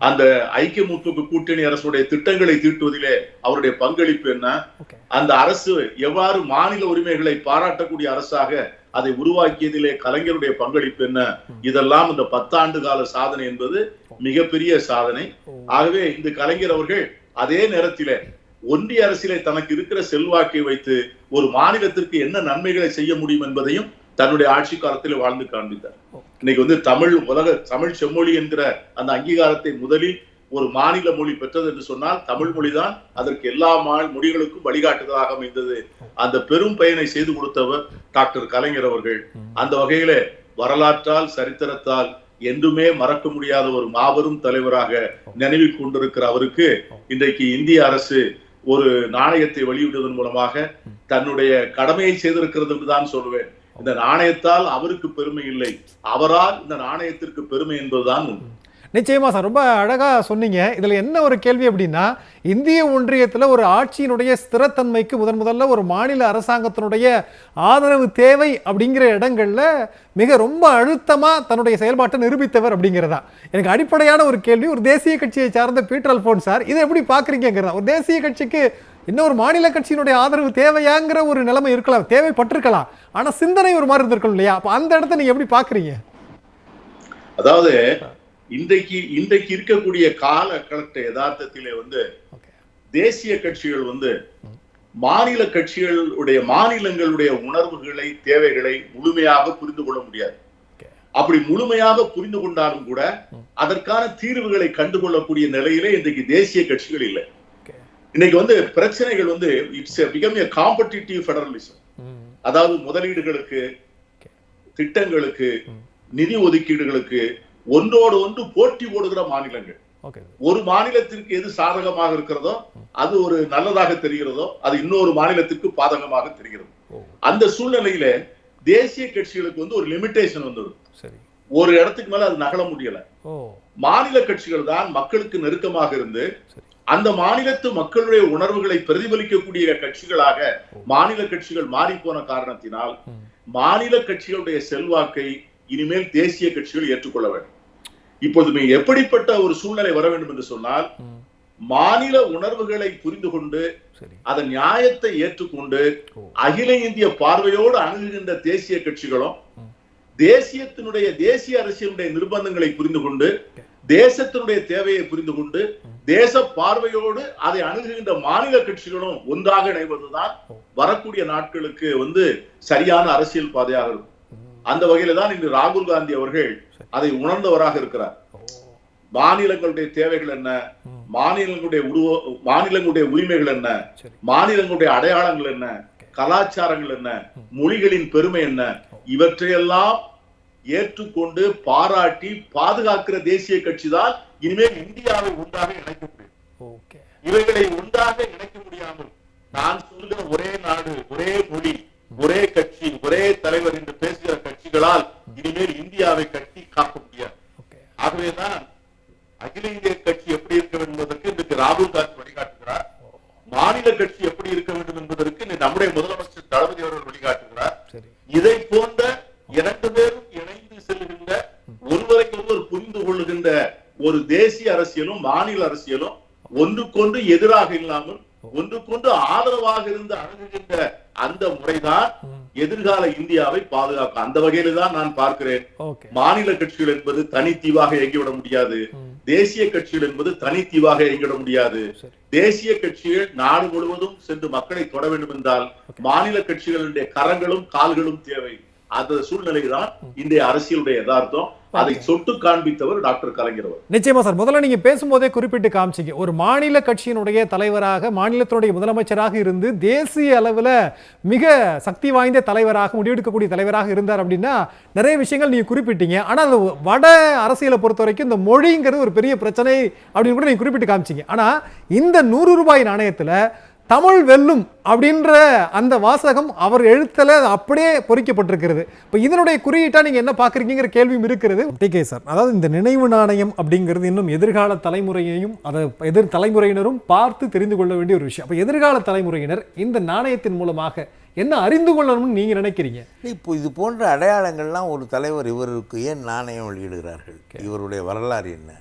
அந்த ஐக்கிய முற்போக்கு கூட்டணி அரசுடைய திட்டங்களை தீட்டுவதிலே அவருடைய பங்களிப்பு என்ன, அந்த அரசு எவ்வாறு மாநில உரிமைகளை பாராட்டக்கூடிய அரசாக அதை உருவாக்கியதிலே கலைஞருடைய பங்களிப்பு என்ன, இதெல்லாம் இந்த 10 ஆண்டு கால சாதனை என்பது மிகப்பெரிய சாதனை. ஆகவே இந்த கலைஞர் அவர்கள் அதே நேரத்திலே ஒன்றிய அரசிலே தனக்கு இருக்கிற செல்வாக்கை வைத்து ஒரு மாநிலத்திற்கு என்ன நன்மைகளை செய்ய முடியும் என்பதையும் தன்னுடைய ஆட்சி காலத்தில் வாழ்ந்து காண்பித்தார். இன்னைக்கு தமிழ் செம்மொழி என்கிற அந்த அங்கீகாரத்தை முதலில் ஒரு மாநில மொழி பெற்றது என்று சொன்னால் தமிழ் மொழிதான் அதற்கு எல்லா மொழிகளுக்கும் வழிகாட்டுதலாக அமைந்தது. அந்த பெரும் பயனை செய்து கொடுத்தவர் டாக்டர் கலைஞர் அவர்கள். அந்த வகையில வரலாற்றால் சரித்திரத்தால் என்றுமே மறக்க முடியாத ஒரு மாபெரும் தலைவராக நினைவில் கொண்டிருக்கிற அவருக்கு இன்றைக்கு இந்திய அரசு ஒரு நாணயத்தை வெளியிடுவதன் மூலமாக தன்னுடைய கடமையை செய்திருக்கிறது என்றுதான் சொல்லுவேன். இந்த நாணயத்தால் அவருக்கு பெருமை இல்லை, அவரால் இந்த நாணயத்திற்கு பெருமை என்பதுதான் உண்மை. நிச்சயமா சார், ரொம்ப அழகா சொன்னீங்க. இதுல என்ன ஒரு கேள்வி அப்படின்னா, இந்திய ஒன்றியத்துல ஒரு ஆட்சியினுடைய ஸ்திரத்தன்மைக்கு முதல்ல ஒரு மாநில அரசாங்கத்தினுடைய ஆதரவு தேவை அப்படிங்கிற இடங்கள்ல மிக ரொம்ப அழுத்தமா தன்னுடைய செயல்பாட்டை நிரூபித்தவர் அப்படிங்கிறதா எனக்கு அடிப்படையான ஒரு கேள்வி. ஒரு தேசிய கட்சியை சார்ந்த பீட்டர் அல்போன்ஸ் சார், இதை எப்படி பாக்குறீங்கிறதா? ஒரு தேசிய கட்சிக்கு இன்னொரு மாநில கட்சியினுடைய ஆதரவு தேவையாங்கிற ஒரு நிலைமை இருக்கலாம், தேவைப்பட்டிருக்கலாம், ஆனா சிந்தனை ஒரு மாதிரி இருந்திருக்கும் இல்லையா? அப்ப அந்த இடத்த நீங்க எப்படி பாக்குறீங்க? அதாவது இன்றைக்கு இருக்கக்கூடிய காலகட்ட யதார்த்தத்திலே தேசிய கட்சிகள் மாநில கட்சிகளுடைய மாநிலங்களுடைய உணர்வுகளை, தேவைகளை முழுமையாக புரிந்து கொள்ள முடியாது. அப்படி முழுமையாக புரிந்து கொண்டாலும் கூட அதற்கான தீர்வுகளை கண்டுகொள்ளக்கூடிய நிலையிலே இன்றைக்கு தேசிய கட்சிகள் இல்லை. இன்னைக்கு பிரச்சனைகள் it's become a competitive federalism. அதாவது முதலீடுகளுக்கு, திட்டங்களுக்கு, நிதி ஒதுக்கீடுகளுக்கு ஒன்றோடு ஒன்று போட்டி போடுகிற மாநிலங்கள். ஒரு மாநிலத்திற்கு எது சாதகமாக இருக்கிறதோ, அது ஒரு நல்லதாக தெரிகிறதோ, அது இன்னொரு மாநிலத்திற்கு பாதகமாக தெரிகிறது. அந்த சூழ்நிலையில தேசிய கட்சிகளுக்கு ஒரு லிமிடேஷன் வந்துடும். ஒரு இடத்துக்கு மேல அது நகல முடியல. மாநில கட்சிகள் தான் மக்களுக்கு நெருக்கமாக இருந்து அந்த மாநிலத்து மக்களுடைய உணர்வுகளை பிரதிபலிக்கக்கூடிய கட்சிகளாக மாநில கட்சிகள் மாறி போன காரணத்தினால் மாநில கட்சிகளுடைய செல்வாக்கை இனிமேல் தேசிய கட்சிகள் ஏற்றுக்கொள்ள வேண்டும். இப்போதுமே எப்படிப்பட்ட ஒரு சூழ்நிலை வர வேண்டும் என்று சொன்னால், மாநில உணர்வுகளை புரிந்து கொண்டு சரி அதன் நியாயத்தை ஏற்றுக்கொண்டு அகில இந்திய பார்வையோடு அணுகுகின்ற தேசிய கட்சிகளும் தேசிய அரசியலுடைய நிர்பந்தங்களை புரிந்து கொண்டு தேசத்தினுடைய தேவையை புரிந்து கொண்டு தேச பார்வையோடு அதை அணுகுகின்ற மாநில கட்சிகளும் ஒன்றாக இணைவதுதான் வரக்கூடிய நாட்களுக்கு சரியான அரசியல் பாதையாக இருக்கும். அந்த வகையில தான் இன்று ராகுல் காந்தி அவர்கள் அதை உணர்ந்தவராக இருக்கிறார். மாநிலங்களுடைய தேவைகள் என்ன, மாநிலங்களுடைய உரிமைகள் என்ன, மாநிலங்களுடைய அடையாளங்கள் என்ன, கலாச்சாரங்கள் என்ன, மொழிகளின் பெருமை என்ன, இவற்றையெல்லாம் ஏற்றுக்கொண்டு பாராட்டி பாதுகாக்கிற தேசிய கட்சி தான் இனிமேல் இந்தியாவை ஒன்றாக இணைக்க முடியும். இவைகளை ஒன்றாக இணைக்க முடியாமல் நான் சொல்கிற ஒரே நாடு, ஒரே மொழி, ஒரே கட்சி, ஒரே தலைவர் என்று பேசுகிற கட்சிகளால் இனிமேல் இந்தியாவை கட்டி காக்க முடியாது. ஆகவேதான் அகில இந்திய கட்சி எப்படி இருக்க வேண்டும் என்பதற்கு இன்றைக்கு ராகுல் காந்தி வழிகாட்டுகிறார். மாநில கட்சி எப்படி இருக்க வேண்டும் என்பதற்கு நம்முடைய முதலமைச்சர் தளபதி அவர்கள் வழிகாட்டுகிறார். இதை போன்ற இரண்டு பேரும் இணைந்து செல்கின்ற, ஒருவரைக்கு ஒருவர் புரிந்து கொள்ளுகின்ற ஒரு தேசிய அரசியலும் மாநில அரசியலும் ஒன்றுக்கொன்று எதிராக இல்லாமல் ஒன்றுக்கொன்று ஆதரவாக இருந்து அணுகுகின்ற அந்த முறைதான் எதிர்கால இந்தியாவை பாதுகாக்கும். அந்த வகையில தான் நான் பார்க்கிறேன். மாநில கட்சிகள் என்பது தனித்தீவாக இயங்கிவிட முடியாது. தேசிய கட்சிகள் என்பது தனித்தீவாக இயங்கிவிட முடியாது. தேசிய கட்சிகள் நாடு முழுவதும் சென்று மக்களை தொட வேண்டும் என்றால் மாநில கட்சிகளுடைய கரங்களும் கால்களும் தேவை. அந்த சூழ்நிலைதான் இன்றைய அரசியலுடைய யதார்த்தம். அதை சொட்டு காண்பித்தவர் டாக்டர் கலைஞர் அவர். நிச்சயமா சார், முதல்ல நீங்க பேசும்போதே குறிப்பிட்டு காமிச்சிங்க, ஒரு மாநில கட்சியினுடைய தலைவராக, மாநிலத்தினுடைய முதலமைச்சராக இருந்து தேசிய அளவில் மிக சக்தி வாய்ந்த தலைவராக, முடிவெடுக்கக்கூடிய தலைவராக இருந்தார் அப்படின்னா நிறைய விஷயங்கள் நீங்க குறிப்பிட்டீங்க. ஆனால் அது வட அரசியலை பொறுத்த வரைக்கும் இந்த மொழிங்கிறது ஒரு பெரிய பிரச்சனை அப்படின்னு கூட நீங்க குறிப்பிட்டு காமிச்சிங்க. ஆனா இந்த 100 ரூபாய் நாணயத்துல தமிழ் வெல்லும் அப்படின்ற அந்த வாசகம் அவர் எழுத்துல அப்படியே பொறிக்கப்பட்டிருக்கிறது. இப்போ இதனுடைய குறியீட்டா நீங்க என்ன பாக்குறீங்கிற கேள்வியும் இருக்கிறது. டிகே சார், அதாவது இந்த நினைவு நாணயம் அப்படிங்கிறது இன்னும் எதிர்கால தலைமுறையையும் அதை தலைமுறையினரும் பார்த்து தெரிந்து கொள்ள வேண்டிய ஒரு விஷயம். அப்போ எதிர்கால தலைமுறையினர் இந்த நாணயத்தின் மூலமாக என்ன அறிந்து கொள்ளணும்னு நீங்க நினைக்கிறீங்க? இப்போ இது போன்ற அடையாளங்கள்லாம் ஒரு தலைவர் இவருக்கு ஏன் நாணயம் வெளியிடுகிறார்கள், இவருடைய வரலாறு என்ன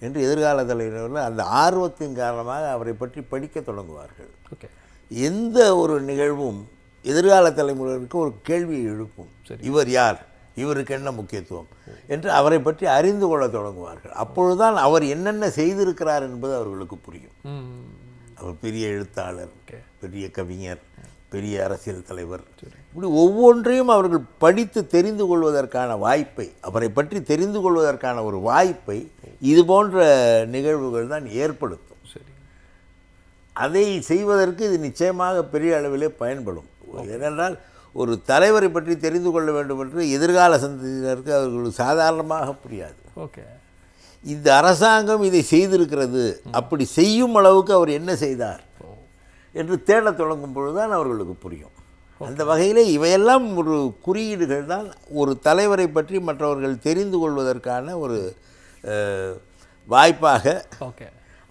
என்று எதிர்கால தலைவர்கள் அந்த ஆர்வத்தின் காரணமாக அவரை பற்றி படிக்க தொடங்குவார்கள். எந்த ஒரு நிகழ்வும் எதிர்கால தலைமுறைக்கு ஒரு கேள்வியை எழுப்பும். இவர் யார், இவருக்கு என்ன முக்கியத்துவம் என்று அவரை பற்றி அறிந்து கொள்ள தொடங்குவார்கள். அப்பொழுதுதான் அவர் என்னென்ன செய்திருக்கிறார் என்பது அவர்களுக்கு புரியும். அவர் பெரிய எழுத்தாளர், பெரிய கவிஞர், பெரிய அரசியல் தலைவர், இப்படி ஒவ்வொன்றையும் அவர்கள் படித்து தெரிந்து கொள்வதற்கான வாய்ப்பை, அவரை பற்றி தெரிந்து கொள்வதற்கான ஒரு வாய்ப்பை இது போன்ற நிகழ்வுகள் தான் ஏற்படுத்தும். அதை செய்வதற்கு இது நிச்சயமாக பெரிய அளவிலே பயன்படும். ஏனென்றால் ஒரு தலைவரை பற்றி தெரிந்து கொள்ள வேண்டும் என்று எதிர்கால சந்ததியினருக்கு அவர்களுக்கு சாதாரணமாக புரியாது. இந்த அரசாங்கம் இதை செய்திருக்கிறது, அப்படி செய்யும் அளவுக்கு அவர் என்ன செய்தார் என்று தேடத் தொடங்கும் பொழுதுதான் அவர்களுக்கு புரியும். அந்த வகையிலே இவையெல்லாம் ஒரு குறியீடுகள் தான் ஒரு தலைவரை பற்றி மற்றவர்கள் தெரிந்து கொள்வதற்கான ஒரு வாய்ப்பாக,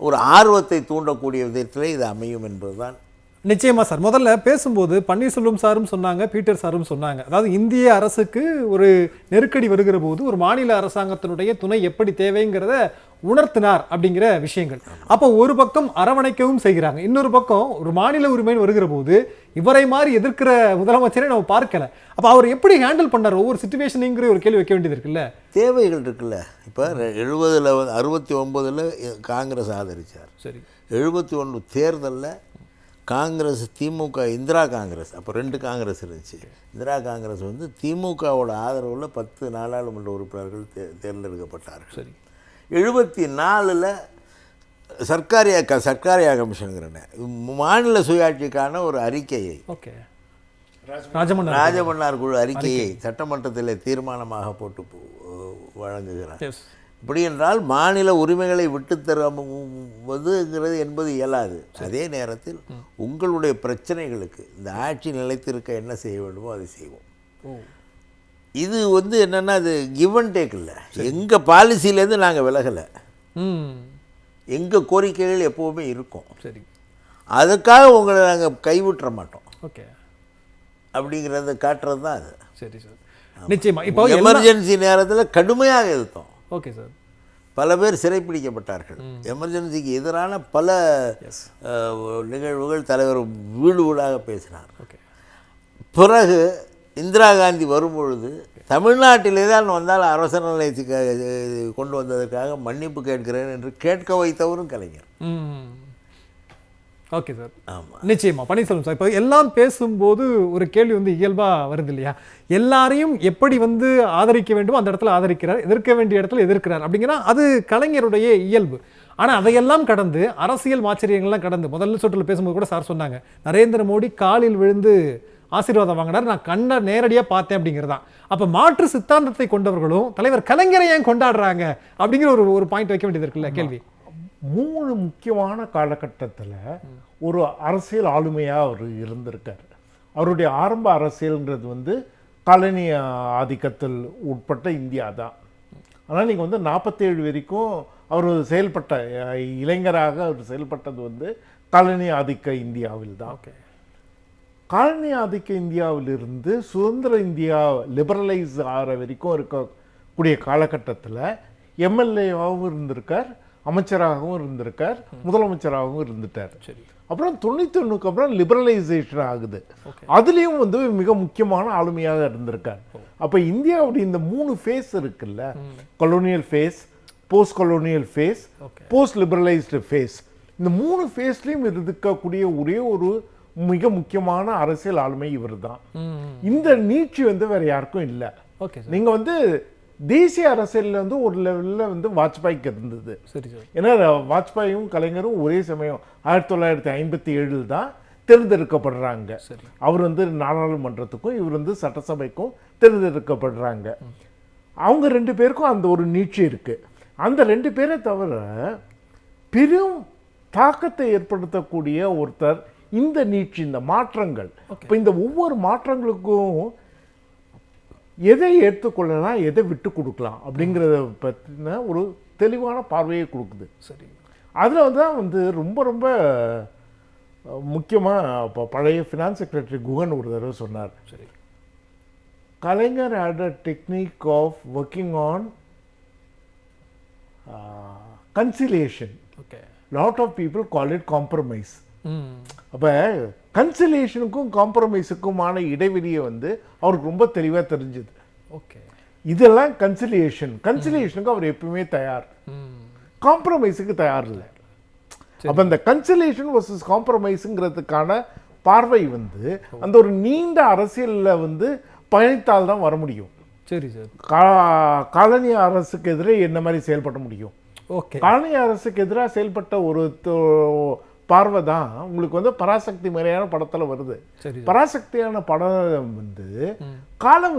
ஒரு ஆர்வத்தை தூண்டக்கூடிய விதத்திலே இது அமையும் என்பதுதான். நிச்சயமா சார், முதல்ல பேசும்போது பன்னீர்செல்வம் சாரும் சொன்னாங்க, பீட்டர் சாரும் சொன்னாங்க, அதாவது இந்திய அரசுக்கு ஒரு நெருக்கடி வருகிற போது ஒரு மாநில அரசாங்கத்தினுடைய துணை எப்படி தேவைங்கிறத உணர்த்தினார் அப்படிங்கிற விஷயங்கள். அப்போ ஒரு பக்கம் அரவணைக்கவும் செய்கிறாங்க, இன்னொரு பக்கம் ஒரு மாநில உரிமைன்னு வருகிற போது இவரை மாதிரி எதிர்க்கிற முதலமைச்சரை நம்ம பார்க்கல. அப்போ அவர் எப்படி ஹேண்டில் பண்ணார் ஒவ்வொரு சிச்சுவேஷனுங்கிற ஒரு கேள்வி வைக்க வேண்டியது இருக்குல்ல. தேவைகள் இருக்குல்ல. இப்போ 70ல் 69ல் காங்கிரஸ் ஆதரித்தார். சரி, 71 தேர்தலில் காங்கிரஸ், திமுக, இந்திரா காங்கிரஸ், அப்போ 2 காங்கிரஸ் இருந்துச்சு. இந்திரா காங்கிரஸ் திமுகவோட ஆதரவில் 10 நாடாளுமன்ற உறுப்பினர்கள் தேர்ந்தெடுக்கப்பட்டார்கள். சரி, 74ல் சர்க்காரியா கமிஷனுங்கிறன மாநில சுயாட்சிக்கான ஒரு அறிக்கையை, ராஜமன்னார் குழு அறிக்கையை சட்டமன்றத்தில் தீர்மானமாக போட்டு வழங்குகிறார். இப்படி என்றால் மாநில உரிமைகளை விட்டு தருவதுங்கிறது என்பது இயலாது. அதே நேரத்தில் உங்களுடைய பிரச்சனைகளுக்கு இந்த ஆட்சி நிலைத்திருக்க என்ன செய்ய வேண்டுமோ அதை செய்வோம். இது என்னென்னா அது கிவ் அண்ட் டேக் இல்லை. எங்கள் பாலிசியிலேருந்து நாங்கள் விலகலை, எங்கள் கோரிக்கைகள் எப்போவுமே இருக்கும். சரி, அதுக்காக உங்களை நாங்கள் கைவிட்டுற மாட்டோம். ஓகே, அப்படிங்கிறத காட்டுறது தான் அது. சரி சார், நிச்சயமாக இப்போ எமர்ஜென்சி நேரத்தில் கடுமையாக எதிர்த்தோம். ஓகே சார், பல பேர் சிறைப்பிடிக்கப்பட்டார்கள். எமர்ஜென்சிக்கு எதிரான பல நிகழ்வுகள் தலைவர் வீடு வீடாக பேசினார். பிறகு இந்திரா காந்தி வரும்பொழுது தமிழ்நாட்டிலே தான் வந்தால் அவசர நிலையத்துக்கு கொண்டு வந்ததற்காக மன்னிப்பு கேட்கிறேன் என்று கேட்க வைத்தவரும் கலைஞர். Okay sir. ஆமாம், நிச்சயமா பன்னீர்செல்வம் சார், இப்போ எல்லாம் பேசும்போது ஒரு கேள்வி இயல்பாக வருது இல்லையா, எல்லாரையும் எப்படி ஆதரிக்க வேண்டுமோ அந்த இடத்துல ஆதரிக்கிறார், எதிர்க்க வேண்டிய இடத்துல எதிர்க்கிறார் அப்படிங்கன்னா அது கலைஞருடைய இயல்பு. ஆனால் அதையெல்லாம் கடந்து அரசியல் மாச்சரியங்கள்லாம் கடந்து முதல்ல சுற்றில் பேசும்போது கூட சார் சொன்னாங்க, நரேந்திர மோடி காலில் விழுந்து ஆசீர்வாதம் வாங்கினார், நான் கண்ணை நேரடியாக பார்த்தேன் அப்படிங்கிறதான். அப்போ மாற்று சித்தாந்தத்தை கொண்டவர்களும் தலைவர் கலைஞரை ஏன் கொண்டாடுறாங்க அப்படிங்கிற ஒரு பாயிண்ட் வைக்க வேண்டியது இருக்குல்ல கேள்வி. 3 முக்கியமான காலகட்டத்தில் ஒரு அரசியல் ஆளுமையாக அவர் இருந்திருக்கார். அவருடைய ஆரம்ப அரசியல்ன்றது காலனி ஆதிக்கத்தில் உட்பட்ட இந்தியா தான். ஆனால் நீங்கள் 47 வரைக்கும் அவர் செயல்பட்ட இளைஞராக அவர் செயல்பட்டது காலனி ஆதிக்க இந்தியாவில் தான். காலனி ஆதிக்க இந்தியாவிலிருந்து சுதந்திர இந்தியா லிபரலைஸ் ஆகிற வரைக்கும் இருக்கக்கூடிய காலகட்டத்தில் எம்எல்ஏவாகவும் இருந்திருக்கார், அமைச்சராகவும் இருந்திருக்கார், முதலமைச்சராகவும் இருந்துட்டார். அப்புறம் 91க்கு அப்புறம் லிபரலைசேஷன் ஆகுது. அதுலேயும் மிக முக்கியமான ஆளுமையாக இருந்திருக்கார். அப்போ இந்தியாவுடைய இந்த 3 ஃபேஸ் இருக்குல்ல, colonial phase, post colonial phase, post liberalised phase, இந்த 3 ஃபேஸ்லேயும் இருக்கக்கூடிய ஒரே ஒரு மிக முக்கியமான அரசியல் ஆளுமை இவர் தான். இந்த நீட்சி வேற யாருக்கும் இல்லை. நீங்க தேசிய அரசியலில் ஒரு லெவலில் வாஜ்பாய்க்கு இருந்தது. ஏன்னா வாஜ்பாயும் கலைஞரும் ஒரே சமயம் 1957 தான் தேர்ந்தெடுக்கப்படுறாங்க. அவர் நாடாளுமன்றத்துக்கும் இவர் சட்டசபைக்கும் தேர்ந்தெடுக்கப்படுறாங்க. அவங்க 2 பேருக்கும் அந்த ஒரு நீட்சி இருக்கு. அந்த 2 பேரை தவிர பெரும் தாக்கத்தை ஏற்படுத்தக்கூடிய ஒருத்தர் இந்த நீட்சி, இந்த மாற்றங்கள். இப்போ இந்த ஒவ்வொரு மாற்றங்களுக்கும் எதை ஏற்றுக்கொள்ளலாம், எதை விட்டு கொடுக்கலாம் அப்படிங்கிறத பற்றின ஒரு தெளிவான பார்வையை கொடுக்குது. சரி, அதில் தான் ரொம்ப ரொம்ப முக்கியமாக இப்போ பழைய ஃபினான்ஸ் செக்ரட்டரி குகன் ஒரு தடவை சொன்னார், சரி, கலைஞர் had a technique of working on conciliation. Lot of people call it compromise. அப்போ கன்சிலேஷனுக்கும் காம்ப்ரமைஸுக்குமான இடைவெளியை அவருக்கு ரொம்ப தெளிவாக தெரிஞ்சுது. இதெல்லாம் கன்சிலேஷனுக்கு அவர் எப்பவுமே தயார், காம்ப்ரமைஸுக்கு தயார் இல்லை. அப்போ இந்த கன்சிலேஷன் வர்சஸ் காம்ப்ரமைஸுங்கிறதுக்கான பார்வை அந்த ஒரு நீண்ட அரசியலில் பயணித்தால் தான் வர முடியும். சரி சார். காலனி அரசுக்கு எதிரே என்ன மாதிரி செயல்பட முடியும்? காலனி அரசுக்கு எதிராக செயல்பட்ட ஒரு பார்வை தான் உங்களுக்கு பராசக்தி மாதிரியான படத்தில் வருது. பராசக்தியான படம் காலம்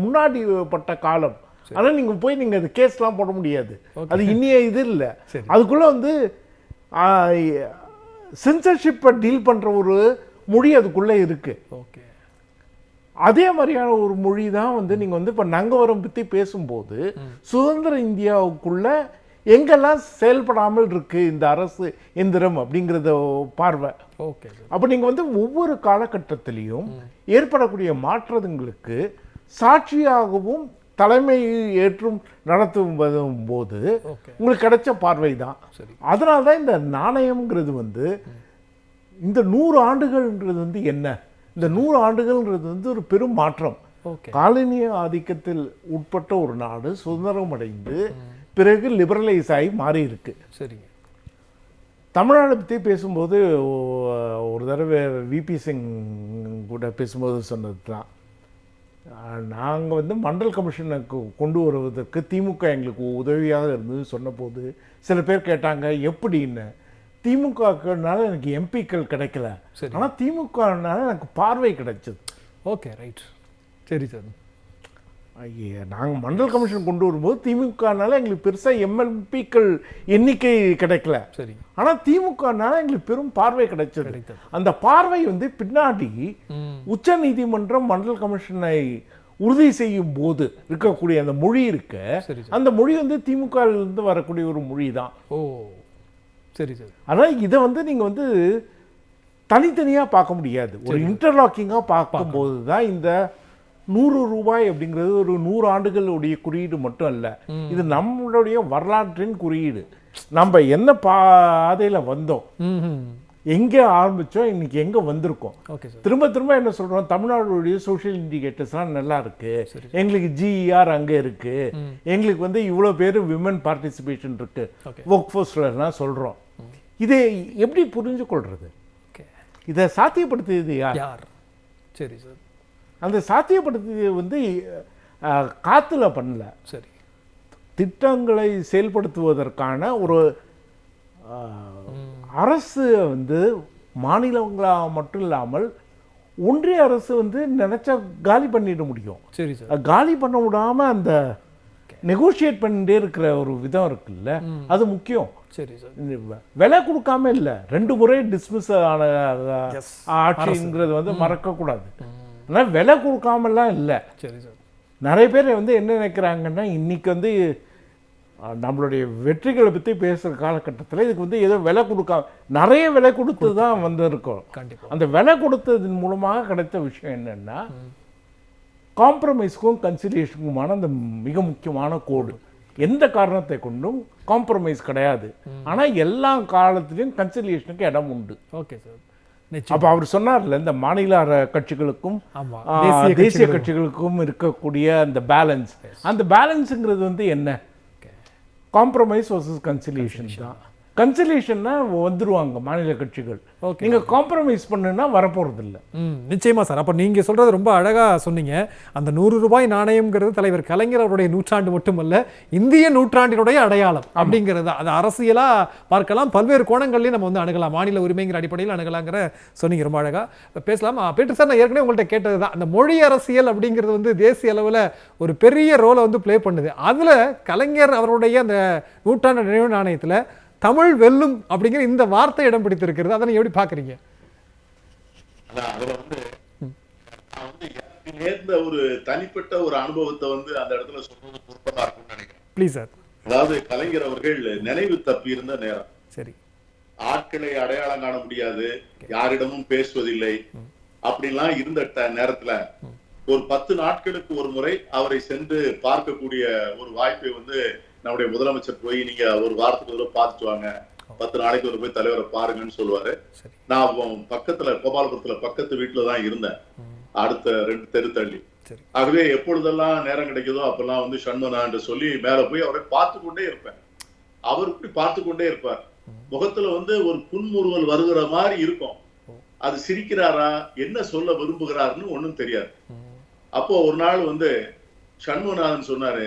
முன்னாடி பட்ட காலம். ஆனால் நீங்கள் போய் நீங்கள் அது கேஸ்லாம் போட முடியாது, அது இன்னிய இது இல்லை. அதுக்குள்ளே சென்சர்ஷிப்பை டீல் பண்ணுற ஒரு மொழி அதுக்குள்ளே இருக்கு. அதே மாதிரியான ஒரு மொழி தான் நீங்கள் இப்போ நங்கவரம் பற்றி பேசும்போது சுதந்திர இந்தியாவுக்குள்ள எங்கெல்லாம் செயல்படாமல் இருக்கு இந்த அரசு எந்திரம் அப்படிங்கிறத பார்வை. அப்போ நீங்கள் ஒவ்வொரு காலகட்டத்திலையும் ஏற்படக்கூடிய மாற்றங்களுக்கு சாட்சியாகவும் தலைமை ஏற்றும் நடத்தும் போது உங்களுக்கு கிடைச்ச பார்வை தான். அதனால தான் இந்த நாணயம்ங்கிறது இந்த 100 ஆண்டுகள்ன்றது என்ன, இந்த 100 ஆண்டுகள்ன்றது ஒரு பெரும் மாற்றம். காலனிய ஆதிக்கத்தில் உட்பட்ட ஒரு நாடு சுதந்திரம் அடைந்து பிறகு லிபரலைஸ் ஆகி மாறி இருக்கு. சரிங்க. தமிழ்நாடு பற்றி பேசும்போது ஒரு தடவை விபி சிங் கூட பேசும்போது சொன்னது தான், நாங்கள் மண்டல் கமிஷனுக்கு கொண்டு வருவதற்கு திமுக எங்களுக்கு உதவியாக இருந்தது சொன்னபோது சில பேர் கேட்டாங்க எப்படின்னு. திமுகனால எனக்கு எம்பிக்கள் கிடைக்கல, ஆனால் திமுகனால எனக்கு பார்வை கிடைச்சது. Okay, right. சரி சார். நாங்கள் மண்டல் கமிஷன் கொண்டு வரும்போது திமுகனால எங்களுக்கு பெருசாக எம்எல்பிக்கள் எண்ணிக்கை கிடைக்கல, சரி, ஆனால் திமுகனால எங்களுக்கு பெரும் பார்வை கிடைச்சது. அந்த பார்வை பின்னாடி உச்ச நீதிமன்றம் மண்டல் கமிஷனை உறுதி செய்யும் போது இருக்கக்கூடிய அந்த மொழி இருக்கு, அந்த மொழி திமுகவிலிருந்து வரக்கூடிய ஒரு மொழி தான். ஓ, சரி சரி. ஆனால் இதை நீங்கள் தனித்தனியாக பார்க்க முடியாது, ஒரு இன்டர்லாக்கிங்காக பார்க்கும்போது தான் இந்த ரூபாய் அப்படிங்கிறது ஒரு 100 ஆண்டுகளுடைய குறியீடு மட்டும் அல்ல, இது நம்மளுடைய வரலாற்றின் குறியீடு. நம்ம என்ன பாதையில வந்தோம், எங்கே ஆரம்பிச்சோம், இன்னைக்கு எங்க வந்திருக்கோம். Okay sir. திரும்ப திரும்ப என்ன சொல்றோம், தமிழ்நாடுடைய சோஷியல் இண்டிகேட்டர்ஸ்லாம் நல்லா இருக்கு, எங்களுக்கு GER அங்க இருக்கு, எங்களுக்கு வந்து இவ்வளோ பேர் விமன் பார்ட்டிசிபேஷன் இருக்கு ஒர்க் ஃபோர்ஸ்லாம் சொல்றோம். இதை எப்படி புரிஞ்சு கொள்றது? இதை சாத்தியப்படுத்தியது யார்? சரி சார். அந்த சாத்தியப்படுத்தியது வந்து காத்துல பண்ணல, சரி, திட்டங்களை செயல்படுத்துவதற்கான ஒரு அரசு வந்து மாநிலங்களாக மட்டும் இல்லாமல் ஒன்றிய அரசு வந்து நினைச்சா காலி பண்ணிட முடியும். சரி சார். காலி பண்ண விடாம அந்த நெகோஷியேட் பண்ணிட்டே இருக்கிற ஒரு விதம் இருக்குல்ல, அது முக்கியம். சரி சார். விலை கொடுக்காம இல்லை, 2 முறை டிஸ்மிஸ் ஆன ஆட்சிங்கிறது வந்து மறக்கக்கூடாது. ஆனால் விலை கொடுக்காமலாம் இல்லை. சரி சார். நிறைய பேர் வந்து என்ன நினைக்கிறாங்கன்னா, இன்னைக்கு வந்து நம்மளுடைய வெற்றிகளை பற்றி பேசுகிற காலகட்டத்தில் இதுக்கு வந்து ஏதோ விலை கொடுக்காம, நிறைய விலை கொடுத்து தான் வந்திருக்கோம். கண்டிப்பாக அந்த விலை கொடுத்ததன் மூலமாக கிடைத்த விஷயம் என்னென்னா, காம்ப்ரமைஸ்க்கும் கன்சிலியேஷனுக்குமான அந்த மிக முக்கியமான கோடு. எந்த காரணத்தை கொண்டும் காம்ப்ரமைஸ் கிடையாது, ஆனால் எல்லா காலத்திலையும் கன்சிலியேஷனுக்கு இடம் உண்டு. Okay sir. அப்போ அவர் சொன்னார்ல, இந்த மாநில கட்சிகளுக்கும் தேசிய கட்சிகளுக்கும் இருக்கக்கூடிய அந்த பேலன்ஸ், அந்த பேலன்ஸுங்கிறது வந்து என்ன? காம்ப்ரமைஸ் வர்சஸ் கன்சிலியேஷன் தான். கன்சிலியேஷன்னா வந்துருவாங்க மாநில கட்சிகள், நீங்க காம்ப்ரமைஸ் பண்ணுன்னா வரப்போறது இல்லை. நிச்சயமா சார். அப்போ நீங்க சொல்றது ரொம்ப அழகா சொன்னீங்க. அந்த 100 ரூபாய் நாணயம்ங்கிறது தலைவர் கலைஞர் அவருடைய நூற்றாண்டு மட்டுமல்ல, இந்திய நூற்றாண்டினுடைய அடையாளம் அப்படிங்கிறது. அது அரசியலா பார்க்கலாம், பல்வேறு கோணங்கள்லையும் நம்ம வந்து அணுகலாம், மாநில உரிமைங்கிற அடிப்படையில் அணுகலாங்கிற சொன்னீங்க. ரொம்ப அழகா பேசலாம். பீட்டர் சார், நான் ஏற்கனவே உங்கள்கிட்ட கேட்டது தான், அந்த மொழி அரசியல் அப்படிங்கிறது வந்து தேசிய அளவில் ஒரு பெரிய ரோலை வந்து பிளே பண்ணுது. அதுல கலைஞர் அவருடைய அந்த நூற்றாண்டு நினைவு நாணயத்தில் தமிழ் வெல்லும் அப்படிங்கிற இந்த வார்த்தை இடம் பிடித்திருக்கிறது. அதை நீங்க எப்படி பாக்குறீங்க? அதுல வந்து நான் வந்து எனக்கு நேர்ந்த ஒரு தனிப்பட்ட ஒரு அனுபவத்தை வந்து அந்த இடத்துல சொல்றது பொருத்தமா இருக்கும்னு நினைக்கிறேன். Please sir. அதாவது கலைஞர் அவர்கள் நினைவு தப்பி இருந்த நேரம், சரி, ஆட்களை அடையாளம் காண முடியாது, யாரிடமும் பேசுவதில்லை, அப்படிலாம் இருந்த நேரத்துல ஒரு 10 நாட்களுக்கு ஒரு முறை அவரை சென்று பார்க்கக்கூடிய ஒரு வாய்ப்பை வந்து நம்முடைய முதலமைச்சர் போய் நீங்க ஒரு வாரத்துக்கு ஒரு பார்த்துட்டு வாங்க, 10 நாளைக்கு ஒரு போய் தலைவரை பாருங்கன்னு சொல்லுவாரு. நான் பக்கத்துல கோபாலபுரத்துல பக்கத்து வீட்டுல தான் இருந்தேன், அடுத்த 2 தெரு தள்ளி. ஆகவே எப்பொழுதெல்லாம் நேரம் கிடைக்குதோ அப்பெல்லாம் வந்து சண்முகா என்று சொல்லி மேல போய் அவரை பார்த்து கொண்டே இருப்பேன். அவர் இப்படி பார்த்து கொண்டே இருப்பார். முகத்துல வந்து ஒரு புன்முறுவல் வருகிற மாதிரி இருக்கும். அது சிரிக்கிறாரா, என்ன சொல்ல விரும்புகிறாருன்னு ஒண்ணும் தெரியாது. அப்போ ஒரு நாள் வந்து சண்முகநாதன் சொன்னாரு,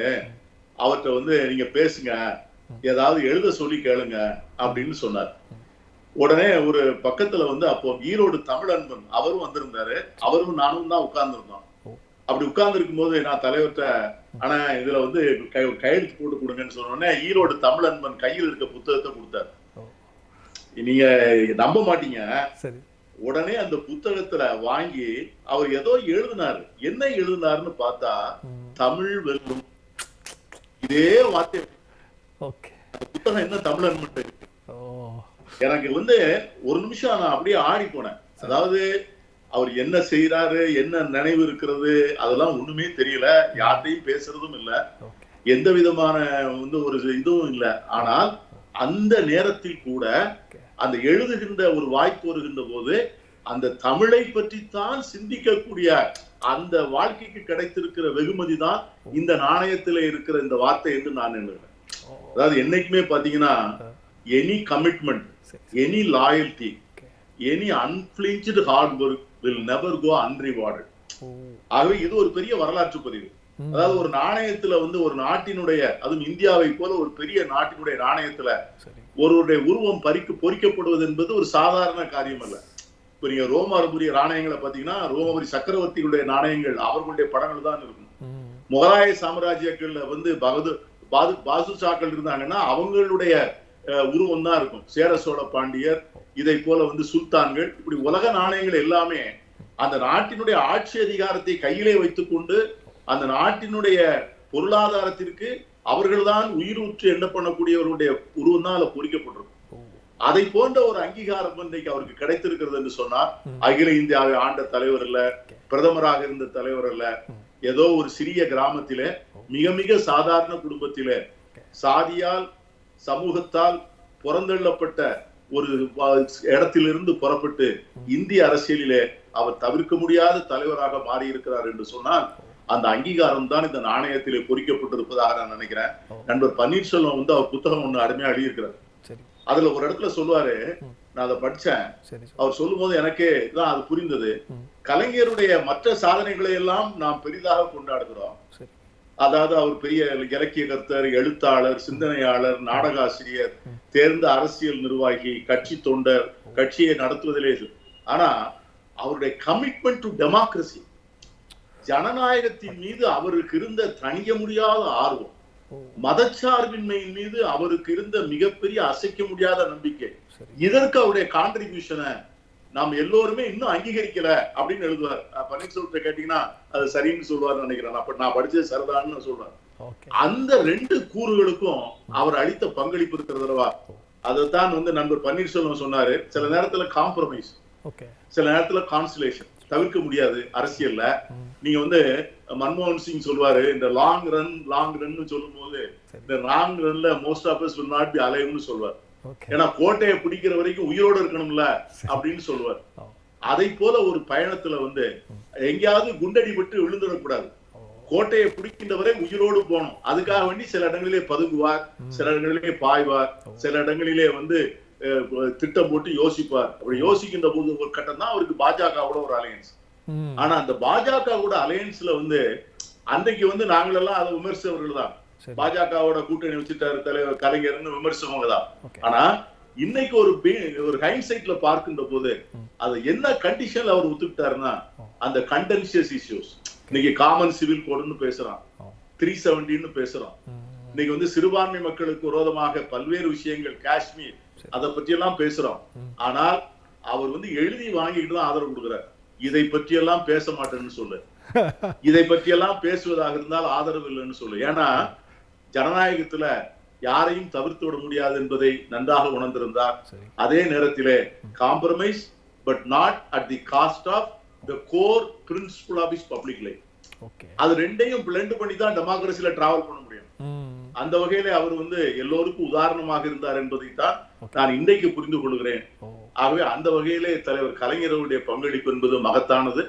அவர்கிட்ட வந்து நீங்க பேசுங்க, ஏதாவது எழுத சொல்லி கேளுங்க அப்படின்னு சொன்னார். உடனே ஒரு பக்கத்துல வந்து அப்போ ஈரோடு தமிழன்பன் அவரும் வந்திருந்தாரு, அவரும் நானும் தான் உட்கார்ந்துருந்தோம். அப்படி உட்கார்ந்து இருக்கும் போது நான் தலைவர்கிட்ட, ஆனா இதுல வந்து கையெழுத்து போட்டு கொடுங்கன்னு சொன்னோடனே ஈரோடு தமிழன்பன் கையில் இருக்க புத்தகத்தை கொடுத்தாரு. நீங்க நம்ப மாட்டீங்க, உடனே அந்த புத்தகத்துல வாங்கி அவர் ஏதோ எழுதினாரு. என்ன எழுதினாருன்னு பார்த்தா தமிழ் வெல்லும், இதே வார்த்தை. புத்தகம் என்ன தமிழன் மட்டும் இருக்கு. எனக்கு வந்து ஒரு நிமிஷம் நான் அப்படியே ஆடி போனேன். அதாவது அவர் என்ன செய்யறாரு, என்ன நினைவு இருக்கிறது, அதெல்லாம் ஒண்ணுமே தெரியல, யார்கிட்டையும் பேசுறதும் இல்ல, எந்த விதமான வந்து ஒரு இதுவும் இல்லை. ஆனால் அந்த நேரத்தில் கூட அந்த எழுதுகின்ற ஒரு வாய்ப்பு வருகின்ற போது அந்த தமிழை பற்றித்தான் சிந்திக்கக்கூடிய அந்த வாழ்க்கைக்கு கிடைத்திருக்கிற வெகுமதி தான் இந்த நாணயத்துல இருக்கிற இந்த வார்த்தை என்று நான் எண்ணுகிறேன். அதாவது என்னைக்குமே பாத்தீங்கன்னா, any commitment, any loyalty, any unflinched hard work will never go unrewarded. ஆகவே இது ஒரு பெரிய வரலாற்று பதிவு. அதாவது ஒரு நாணயத்துல வந்து ஒரு நாட்டினுடைய, அதுவும் இந்தியாவை போல ஒரு பெரிய நாட்டினுடைய நாணயத்துல ஒருவருடைய உருவம் பொறிக்கப்படுவது என்பது ஒரு சாதாரண காரியம் அல்ல. இப்ப நீங்க ரோமாபுரிய நாணயங்களை பாத்தீங்கன்னா, ரோமாபுரி சக்கரவர்த்திகளுடைய நாணயங்கள் அவர்களுடைய படங்கள் தான் இருக்கும். முகலாய சாம்ராஜ்யங்கள்ல வந்து பாதுஷாக்கள் இருந்தாங்கன்னா அவங்களுடைய உருவம் தான் இருக்கும். சேர சோழ பாண்டியர், இதை போல வந்து சுல்தான்கள், இப்படி உலக நாணயங்கள் எல்லாமே அந்த நாட்டினுடைய ஆட்சி அதிகாரத்தை கையிலே வைத்துக் கொண்டு அந்த நாட்டினுடைய பொருளாதாரத்திற்கு அவர்கள்தான் உயிரூற்று எண்ண பண்ணக்கூடியவர்களுடைய உருவம் தான் அதுல பொறிக்கப்பட்டிருக்கும். அதை போன்ற ஒரு அங்கீகாரம் இன்றைக்கு அவருக்கு கிடைத்திருக்கிறது என்று சொன்னால் அகில இந்தியாவை ஆண்ட தலைவர் அல்ல, பிரதமராக இருந்த தலைவர் அல்ல, ஏதோ ஒரு சிறிய கிராமத்திலே மிக மிக சாதாரண குடும்பத்திலே சாதியால் சமூகத்தால் புறந்தள்ளப்பட்ட ஒரு இடத்திலிருந்து புறப்பட்டு இந்திய அரசியலிலே அவர் தவிர்க்க முடியாத தலைவராக மாறி இருக்கிறார் என்று சொன்னால் அந்த அங்கீகாரம் தான் இந்த நாணயத்திலே பொறிக்கப்பட்டிருப்பதாக நான் நினைக்கிறேன். நண்பர் பன்னீர்செல்வம் வந்து அவர் புத்தகம் ஒண்ணு அருமையா எழுதியிருக்கிறார். அதுல ஒரு இடத்துல சொல்லுவாரு, நான் அதை படிச்சேன், அவர் சொல்லும் போது எனக்கே தான் அது புரிந்தது. கலைஞருடைய மற்ற சாதனைகளை எல்லாம் நாம் பெரிதாக கொண்டாடுகிறோம். அதாவது அவர் பெரிய இலக்கிய கர்த்தர், எழுத்தாளர், சிந்தனையாளர், நாடகாசிரியர், தேர்ந்த அரசியல் நிர்வாகி, கட்சி தொண்டர், கட்சியை நடத்துவதிலே. ஆனா அவருடைய கமிட்மெண்ட் டு டெமோக்ரசி, ஜனநாயகத்தின் மீது அவருக்கு இருந்த தணிய முடியாத ஆர்வம், மதச்சார்பின்மையின் மீது அவருக்கு இருந்த மிகப்பெரிய அசைக்க முடியாத நம்பிக்கை, இதற்கு அவருடைய கான்ட்ரிபியூஷனை நாம் எல்லோருமே இன்னும் அங்கீகரிக்கல அப்படின்னு எழுதுவார். பன்னீர்செல்வத்தை கேட்டீங்கன்னா அது சரின்னு சொல்லுவார்னு நினைக்கிறேன். நான் படிச்சது சரிதான்னு சொல்றேன். அந்த ரெண்டு கூறுகளுக்கும் அவர் அளித்த பங்களிப்பு இருக்கிறதா, அதைத்தான் வந்து நண்பர் பன்னீர்செல்வம் சொன்னாரு. சில நேரத்துல காம்ப்ரமைஸ், சில நேரத்துல கான்சிலேஷன் தவிர்க்க முடியாது அரசியல்ல. நீங்க வந்து மன்மோகன் சிங் சொல்லுவாரு, இந்த லாங் ரன் சொல்லும் போது இந்த லாங் ரன்ல most of us will not be அலைவ்னு சொல்வார். ஏன்னா கோட்டையை பிடிக்கிற வரைக்கும் உயிரோடு இருக்கணும்ல அப்படின்னு சொல்லுவார். அதை போல ஒரு பயணத்துல வந்து எங்கேயாவது குண்டடிபட்டு விழுந்துடக்கூடாது, கோட்டையை பிடிக்கின்ற வரை உயிரோடு போகணும். அதுக்காக வேண்டி சில இடங்களிலே பதுங்குவார், சில இடங்களிலே பாய்வார், சில இடங்களிலே வந்து திட்டம் போட்டு யோசிப்பார். அப்படி யோசிக்கின்ற போது ஒரு கட்டம் தான் அவருக்கு பாஜகவோட ஒரு அலையன்ஸ். ஆனா அந்த பாஜக கூட அலையன்ஸ்ல வந்து அன்றைக்கு வந்து நாங்களெல்லாம் அதை விமர்சித்தவர்கள் தான். பாஜகவோட கூட்டணி வச்சுட்டாரு தலைவர் கலைஞர்னு விமர்சனவங்க தான். ஆனா இன்னைக்கு ஒரு ஹைண்ட்சைட்ல பார்க்கின்ற போது அது என்ன கண்டிஷன்ல அவர் ஒத்துக்கிட்டாருன்னா, அந்த கண்டென்ஷியஸ் இஷ்யூஸ், இன்னைக்கு காமன் சிவில் கோடுன்னு பேசுறான், 370ன்னு பேசுறான். இன்னைக்கு வந்து சிறுபான்மை மக்களுக்கு விரோதமாக பல்வேறு விஷயங்கள், காஷ்மீர், அதை பற்றி எல்லாம் பேசுறோம். ஆனால் அவர் வந்து எழுதி வாங்கிட்டு தான் ஆதரவு கொடுக்கிறார். இதை பற்றி எல்லாம் பேச மாட்டேன்னு சொல்லு, இதை பற்றி எல்லாம் பேசுவதாக இருந்தால் ஆதரவு இல்லைன்னு சொல்லு. ஏன்னா ஜனநாயகத்துல யாரையும் தவிர்த்து விட முடியாது என்பதை நன்றாக உணர்ந்திருந்தார். அதே நேரத்திலே compromise but not at the cost of the core principle of his public life. அது ரெண்டையும் பிளெண்ட் பண்ணி தான் டெமோக்ரஸில டிராவல் பண்ண முடியும். அந்த வகையில அவர் வந்து எல்லோருக்கும் உதாரணமாக இருந்தார் என்பதைத்தான் நான் இன்றைக்கு புரிந்து கொள்கிறேன். ஆகவே அந்த வகையிலே தலைவர் கலைஞருடைய பங்களிப்பு என்பது மகத்தானது.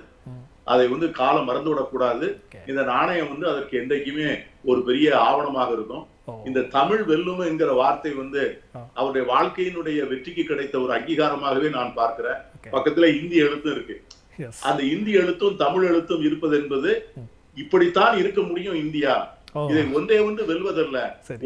அதை வந்து காலம் மறந்துவிடக்கூடாது. இந்த நாணயம் வந்து அதற்கு என்றைக்குமே ஒரு பெரிய ஆவணமாக இருக்கும். இந்த தமிழ் வெல்லும் என்கிற வார்த்தை வந்து அவருடைய வாழ்க்கையினுடைய வெற்றிக்கு கிடைத்த ஒரு அங்கீகாரமாகவே நான் பார்க்கிறேன். பக்கத்துல இந்தி எழுத்தும் இருக்கு. அந்த இந்தி எழுத்தும் தமிழ் எழுத்தும் இருப்பது என்பது இப்படித்தான் இருக்க முடியும் இந்தியா. இதை ஒன்றே ஒன்று வெல்வதல்ல,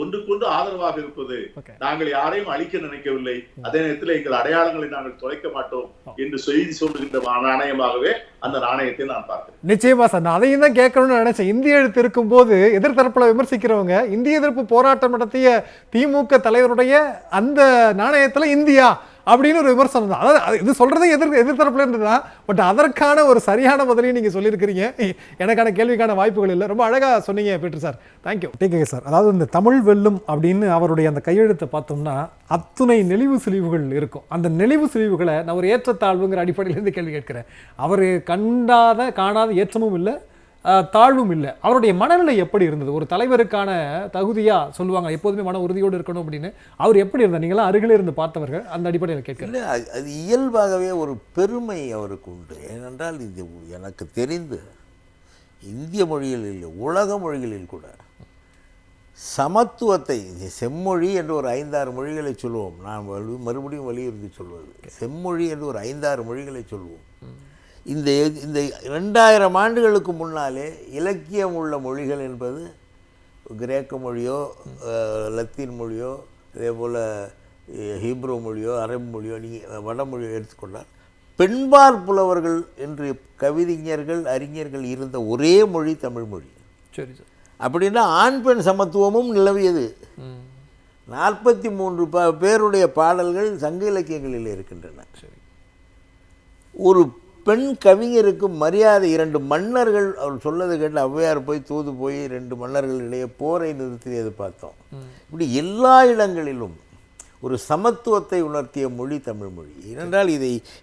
ஒன்றுக்கொன்று ஆதரவாக இருப்பது. நாங்கள் யாரையும் அழிக்க நினைக்கவில்லை, அதே நேரத்தில் எங்கள் அடையாளங்களை நாங்கள் தொலைக்க மாட்டோம் என்று செய்தி சொல்லுகின்ற நாணயமாகவே அந்த நாணயத்தை நான் பார்க்கிறேன். நிச்சயமா சார், நான் அதையும் தான் கேட்கணும்னு நினைச்சேன். இந்திய எழுத்து இருக்கும் போது எதிர்த்தரப்புல விமர்சிக்கிறவங்க இந்திய எதிர்ப்பு போராட்டம் நடத்திய திமுக தலைவருடைய அந்த நாணயத்துல இந்தியா அப்படின்னு ஒரு விமர்சனம் தான். அதாவது இது சொல்றதே எதிர்த்தரப்புல இருந்துதான். பட் அதற்கான ஒரு சரியான பதிலையும் நீங்க சொல்லியிருக்கிறீங்க. எனக்கான கேள்விக்கான வாய்ப்புகள் இல்லை. ரொம்ப அழகா சொன்னீங்க Peter sir. Thank you. TK sir, அதாவது இந்த தமிழ் வெல்லும் அப்படின்னு அவருடைய அந்த கையெழுத்தை பார்த்தோம்னா அத்துணை நெளிவு சுழிவுகள் இருக்கும். அந்த நெளிவு சுழிவுகளை நான் ஒரு ஏற்றத்தாழ்வுங்கிற அடிப்படையிலேருந்து கேள்வி கேட்கிறேன். அவர் காணாத ஏற்றமும் இல்லை, தாழ்வும் இல்லை. அவருடைய மனநிலை எப்படி இருந்தது? ஒரு தலைவருக்கான தகுதியா சொல்லுவாங்க எப்போதுமே மன உறுதியோடு இருக்கணும் அப்படின்னு. அவர் எப்படி இருந்தார்? நீங்களாம் அருகிலே இருந்து பார்த்தவர்கள், அந்த அடிப்படையில் கேட்கிறேன். அது இயல்பாகவே ஒரு பெருமை அவருக்கு உண்டு. ஏனென்றால் இது எனக்கு தெரிந்து இந்திய மொழியில் இல்லை, உலக மொழிகளில் கூட சமத்துவத்தை, செம்மொழி என்று ஒரு 5-6 மொழிகளை சொல்லுவோம். நான் மறுபடியும் வலியுறுத்தி சொல்வது, செம்மொழி என்று ஒரு 5-6 மொழிகளை சொல்லுவோம். இந்த 2000 ஆண்டுகளுக்கு முன்னாலே இலக்கியம் உள்ள மொழிகள் என்பது கிரேக்க மொழியோ, லத்தீன் மொழியோ, அதே போல் ஹீப்ரூ மொழியோ, அரபு மொழியோ, நீங்கள் வடமொழியோ எடுத்துக்கொண்டால், பெண்பார் புலவர்கள் என்று கவிஞர்கள், அறிஞர்கள் இருந்த ஒரே மொழி தமிழ் மொழி. சரி சார். அப்படின்னா ஆண் பெண் சமத்துவமும் நிலவியது. 43 பேருடைய பாடல்கள் சங்க இலக்கியங்களில் இருக்கின்றன. ஒரு பெண் கவிஞருக்கு மரியாதை. 2 மன்னர்கள், அவர் சொல்லதை கேட்டு ஔவையார் போய் தூது போய் 2 மன்னர்களிடையே போரை நிறுத்தியது பார்த்தோம். இப்படி எல்லா இடங்களிலும் ஒரு சமத்துவத்தை உணர்த்திய மொழி தமிழ் மொழி. ஏனென்றால்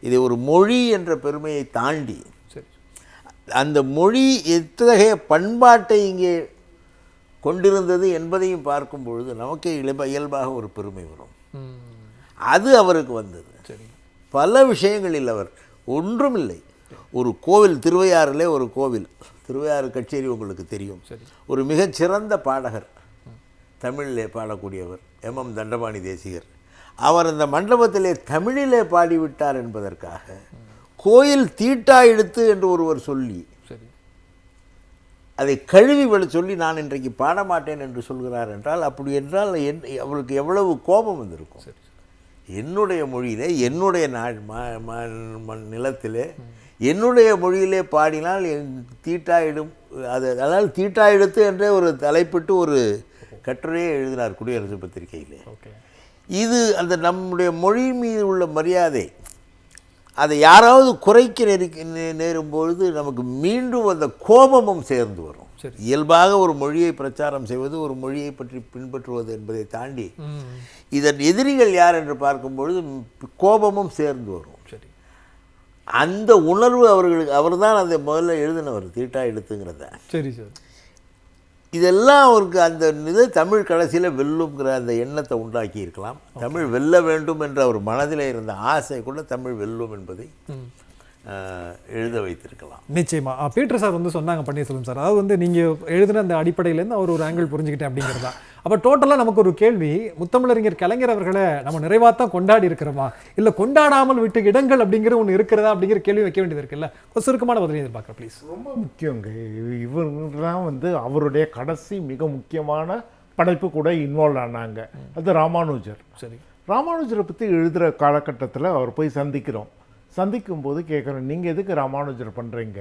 இதை ஒரு மொழி என்ற பெருமையை தாண்டி சரி அந்த மொழி எத்தகைய பண்பாட்டை இங்கே கொண்டிருந்தது என்பதையும் பார்க்கும் பொழுது நமக்கே இயல்பாக ஒரு பெருமை வரும். அது அவருக்கு வந்தது. சரி பல விஷயங்களில் அவர் ஒன்றுமில்லை. ஒரு கோவில், திருவையாறிலே ஒரு கோவில், திருவையாறு கச்சேரி உங்களுக்கு தெரியும். ஒரு மிகச்சிறந்த பாடகர், தமிழிலே பாடக்கூடியவர் எம் தண்டபாணி தேசிகர். அவர் அந்த மண்டபத்திலே தமிழிலே பாடிவிட்டார் என்பதற்காக கோயில் தீட்டா எடுத்து என்று ஒருவர் சொல்லி அதை கழுவி விட சொல்லி நான் இன்றைக்கு பாடமாட்டேன் என்று சொல்கிறார் என்றால், அப்படி என்றால் அவருக்கு எவ்வளவு கோபம் வந்திருக்கும். என்னுடைய மொழியிலே, என்னுடைய நிலத்திலே, என்னுடைய மொழியிலே பாடினால் தீட்டாயிடும். அதனால் தீட்டா எடுத்து என்றே ஒரு தலைப்பிட்டு ஒரு கட்டுரையை எழுதினார் குடியரசு பத்திரிகையிலே. இது அந்த நம்முடைய மொழி மீது உள்ள மரியாதை, அதை யாராவது குறைக்க நேரும்பொழுது நமக்கு மீண்டும் அந்த கோபமும் சேர்ந்து வரும். இயல்பாக ஒரு மொழியை பிரச்சாரம் செய்வது, ஒரு மொழியை பற்றி பின்பற்றுவது என்பதை தாண்டி இதன் எதிரிகள் யார் என்று பார்க்கும்பொழுது கோபமும் சேர்ந்து வரும். அந்த உணர்வு அவர்தான் அதை முதல்ல எழுதினவர், தீட்டா எடுத்துங்கிறத. சரி சார். இதெல்லாம் அவருக்கு அந்த இது தமிழ் கடைசியில் வெல்லுங்கிற அந்த எண்ணத்தை உண்டாக்கி இருக்கலாம். தமிழ் வெல்ல வேண்டும் என்ற ஒரு மனதில் இருந்த ஆசை கூட தமிழ் வெல்லும் என்பதை எழுத வைத்திருக்கலாம். நிச்சயமா. பீட்டர் சார் வந்து சொன்னாங்க, பன்னீர்செல்வம் சார், அதாவது வந்து நீங்கள் எழுதின அந்த அடிப்படையிலேருந்து அவர் ஒரு ஆங்கிள் புரிஞ்சுக்கிட்டேன் அப்படிங்கிறதா. அப்போ டோட்டலாக நமக்கு ஒரு கேள்வி, முத்தமிழறிஞர் கலைஞர் அவர்களை நம்ம நிறைவாக தான் கொண்டாடி இருக்கிறோமா, இல்லை கொண்டாடாமல் விட்டு இடங்கள் அப்படிங்கிற ஒன்று இருக்கிறதா அப்படிங்கிற கேள்வி வைக்க வேண்டியது இருக்குல்ல. ஒரு சுருக்கமான பதிலை எதிர்பார்க்குறேன் ப்ளீஸ். ரொம்ப முக்கியங்க. இவங்கெல்லாம் வந்து அவருடைய கடைசி மிக முக்கியமான படைப்பு கூட இன்வால்வ் ஆனாங்க. அது ராமானுஜர். சரி. ராமானுஜரை பற்றி எழுதுகிற காலகட்டத்தில் அவர் போய் சந்திக்கும் போது கேட்குறோம், நீங்கள் எதுக்கு ராமானுஜர் பண்ணுறீங்க?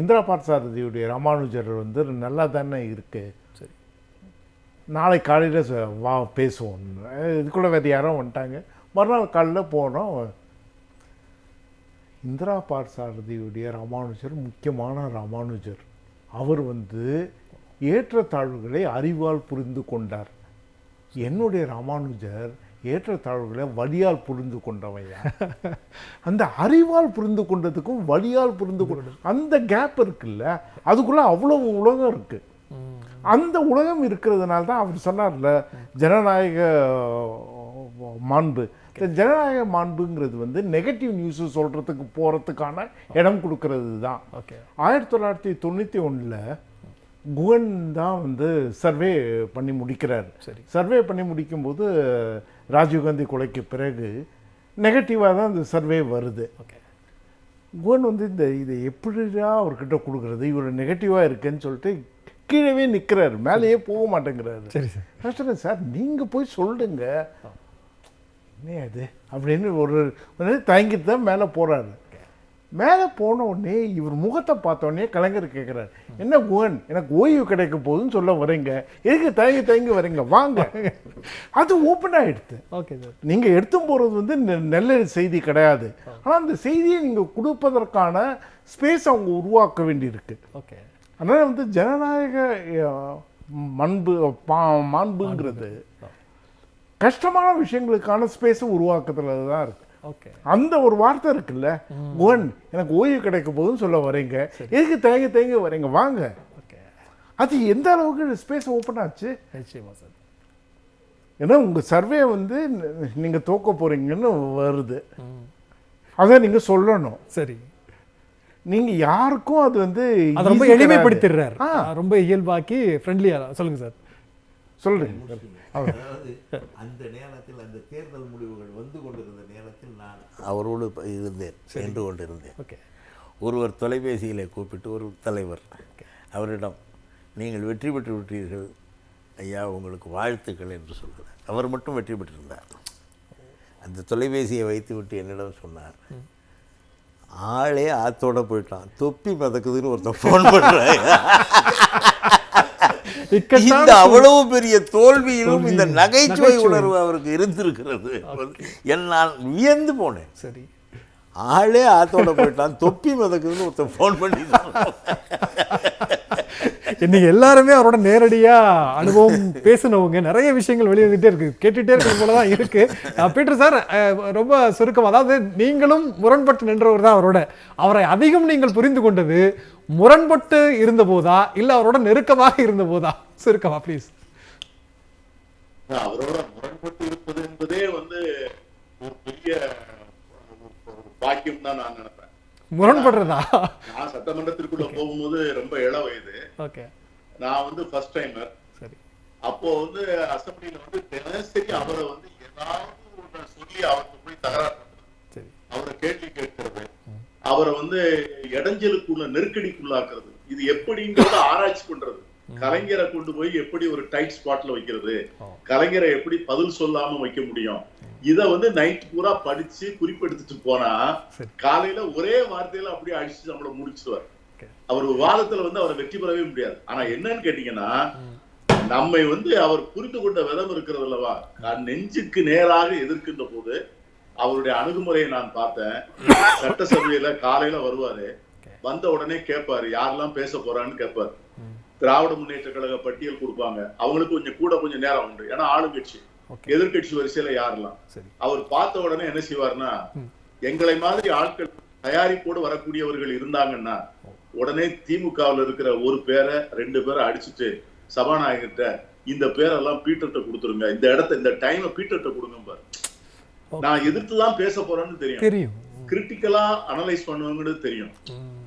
இந்திரா பார்த்தசாரதியுடைய ராமானுஜர் வந்து நல்லா தானே இருக்குது, சரி நாளை காலையில் வா பேசுவோம். இதுக்குள்ளே வேறு யாரும் வந்துட்டாங்க. மறுநாள் காலையில் போனோம். இந்திரா பார்த்தசாரதியுடைய ராமானுஜர் முக்கியமான ராமானுஜர். அவர் வந்து ஏற்றத்தாழ்வுகளை அறிவால் புரிந்து கொண்டார். என்னுடைய ராமானுஜர் ஏற்றத்தாழ்வுகளை வலியால் புரிந்து கொண்டவையா. அந்த அறிவால் புரிந்து கொண்டதுக்கும் வலியால் புரிந்து கொண்ட அந்த கேப் இருக்குல்ல, அதுக்குள்ள அவ்வளவு உலகம் இருக்கு. அந்த உலகம் இருக்கிறதுனால தான் அவர் சொன்னார்ல ஜனநாயக மாண்பு. இந்த ஜனநாயக மாண்புங்கிறது வந்து நெகட்டிவ் நியூஸ் சொல்றதுக்கு போறதுக்கான இடம் கொடுக்கறது தான். 1991 குவன் தான் வந்து சர்வே பண்ணி முடிக்கிறார். சர்வே பண்ணி முடிக்கும்போது ராஜீவ்காந்தி கொலைக்கு பிறகு நெகட்டிவாக தான் இந்த சர்வே வருது. குவன் வந்து இதை எப்படியா அவர்கிட்ட கொடுக்குறது, இவர் நெகட்டிவாக இருக்குன்னு சொல்லிட்டு கீழே நிற்கிறார், மேலேயே போக மாட்டேங்கிறாரு. நான் சொன்னேன், சார் நீங்கள் போய் சொல்லுங்க என்ன அது அப்படின்னு ஒரு தயங்கிட்டு தான் மேலே போகிறாரு. மேலே போன உடனே இவர் முகத்தை பார்த்த உடனே கலைஞர் கேட்குறாரு, என்ன குவன் எனக்கு ஓய்வு கிடைக்க போகுதுன்னு சொல்ல வரீங்க, எதுக்கு தயங்கி வரீங்க, வாங்க. அது ஓப்பன் ஆகிடுது. Okay sir. நீங்கள் எடுத்து போகிறது வந்து நல்ல செய்தி கிடையாது, ஆனால் அந்த செய்தியை நீங்கள் கொடுப்பதற்கான ஸ்பேஸ் அவங்க உருவாக்க வேண்டியிருக்கு. ஓகே. அதனால் வந்து ஜனநாயக மாண்புங்கிறது கஷ்டமான விஷயங்களுக்கான ஸ்பேஸை உருவாக்குறதுல தான் இருக்கு. ஓகே. அந்த ஒரு வார்த்தை இருக்குல்ல, குவன் எனக்கு ஓய்வு கிடைக்க போகுதுன்னு சொல்ல வரீங்க, எதுக்கு தயங்கி வரீங்க, வாங்க. ஓகே. அது எந்த அளவுக்கு ஸ்பேஸ் ஓப்பன் ஆச்சு. நிச்சயமா சார். ஏன்னா உங்கள் சர்வே வந்து நீங்கள் தோக்க போகிறீங்கன்னு வருது, அதை நீங்கள் சொல்லணும். சரி. நீங்கள் யாருக்கும் அது வந்து ரொம்ப எளிமைப்படுத்திடுறாரு, ரொம்ப இயல்பாக்கி ஃப்ரெண்ட்லியாக. சொல்லுங்கள் சார். சொல்கிறீங்க. அதாவது அந்த நேரத்தில் அந்த தேர்தல் முடிவுகள் வந்து கொண்டிருந்த நேரத்தில் நான் அவரோடு இருந்தேன், சென்று கொண்டிருந்தேன். ஓகே. ஒருவர் தொலைபேசியிலே கூப்பிட்டு, ஒரு தலைவர் அவரிடம், நீங்கள் வெற்றி பெற்று விட்டீர்கள் ஐயா, உங்களுக்கு வாழ்த்துக்கள் என்று சொல்கிறார். அவர் மட்டும் வெற்றி பெற்றிருந்தார். அந்த தொலைபேசியை வைத்துவிட்டு என்னிடம் சொன்னார், ஆளே ஆத்தோட போயிட்டான், தொப்பி பதக்குதுன்னு ஒருத்தர் ஃபோன் பண்ணுறாங்க. இந்த அவ்வளவு பெரிய தோல்வியிலும் இந்த நகைச்சுவை உணர்வு அவருக்கு இருந்திருக்கிறது. நான் வியந்து போனேன். சரி. ஆளே ஆத்தோட போயிட்டான், தொப்பி மிதக்குதுன்னு ஒருத்தர் ஃபோன் பண்ணி இன்னைக்கு எல்லாருமே அவரோட நேரடியா அனுபவம் பேசினவங்க, நிறைய விஷயங்கள் வெளியே இருக்கு, கேட்டுட்டே இருக்கிறது போலதான் இருக்கு. பீட்டர் சார், ரொம்ப சுருக்கம், அதாவது நீங்களும் முரண்பட்டு நின்றவர் தான் அவரோட. அவரை அதிகம் நீங்கள் புரிந்து கொண்டது முரண்பட்டு இருந்த போதா இல்ல அவரோட நெருக்கமாக இருந்த போதா? சுருக்கமா ப்ளீஸ். அவரோட முரண்பட்டு இருப்பது என்பதே வந்து ஒரு பெரிய பாக்கியம் தான் நான் நினைப்பேன். முரண்படுறதா? நான் சட்டமன்றத்திற்குள்ள போகும்போது ரொம்ப இள வயது. ஓகே. நான் வந்து ஃபர்ஸ்ட் டைமர். சரி. அப்போ வந்து அசம்பிளியில வந்து தினசரி அவரை வந்து ஏதாவது சொல்லி அவருக்கு போய் தகராறு பண்றது, சரி, அவரை கேள்வி கேட்கிறது, அவரை வந்து இடைஞ்சலுக்குள்ள நெருக்கடிக்குள்ளாக்குறது, இது எப்படிங்கிறத ஆராய்ச்சி பண்றது. கலைஞரை கொண்டு போய் எப்படி ஒரு டைட் ஸ்பாட்ல வைக்கிறது, கலைஞரை எப்படி பதில் சொல்லாம வைக்க முடியும், இத வந்து நைட் பூரா படிச்சு குறிப்பெடுத்துட்டு போனா காலையில ஒரே வார்த்தையில அப்படியே அடிச்சு நம்மள முடிச்சுடுவார். அவர் வாதத்துல வந்து அவரை வெற்றி பெறவே முடியாது. ஆனா என்னன்னு கேட்டீங்கன்னா, நம்மை வந்து அவர் புரிந்து கொண்ட விதம் இருக்கிறது அல்லவா, நெஞ்சுக்கு நேராக எதிர்க்கின்ற போது அவருடைய அணுகுமுறையை நான் பார்த்தேன். சட்டசபையில காலையில வருவாரு, வந்த உடனே கேட்பாரு யாரெல்லாம் பேச போறான்னு கேட்பாரு. திராவிட முன்னேற்ற கழக பட்டியல் கொடுப்பாங்க, அவங்களுக்கு கொஞ்சம் நேரம் உண்டு, ஏன்னா ஆளுங்கட்சி. எதிர்கட்சி வரிசையில யாரெல்லாம் அவர் பார்த்த உடனே என்ன செய்வார்னா, எங்களை மாதிரி ஆட்கள் தயாரிப்போடு வரக்கூடியவர்கள் இருந்தாங்கன்னா உடனே திமுகவில் இருக்கிற ஒரு பேரை 2 பேரை அடிச்சுட்டு சபாநாயகர்கிட்ட இந்த பேரெல்லாம் பீட்டர்ட்ட கொடுத்துருங்க, இந்த இடத்த இந்த டைமை பீட்டர்ட்ட கொடுங்க பாரு. நான் எதிர்த்துதான் பேச போறேன்னு தெரியும், கிரிட்டிக்கலா அனலைஸ் பண்ணுவாங்கன்னு தெரியும்.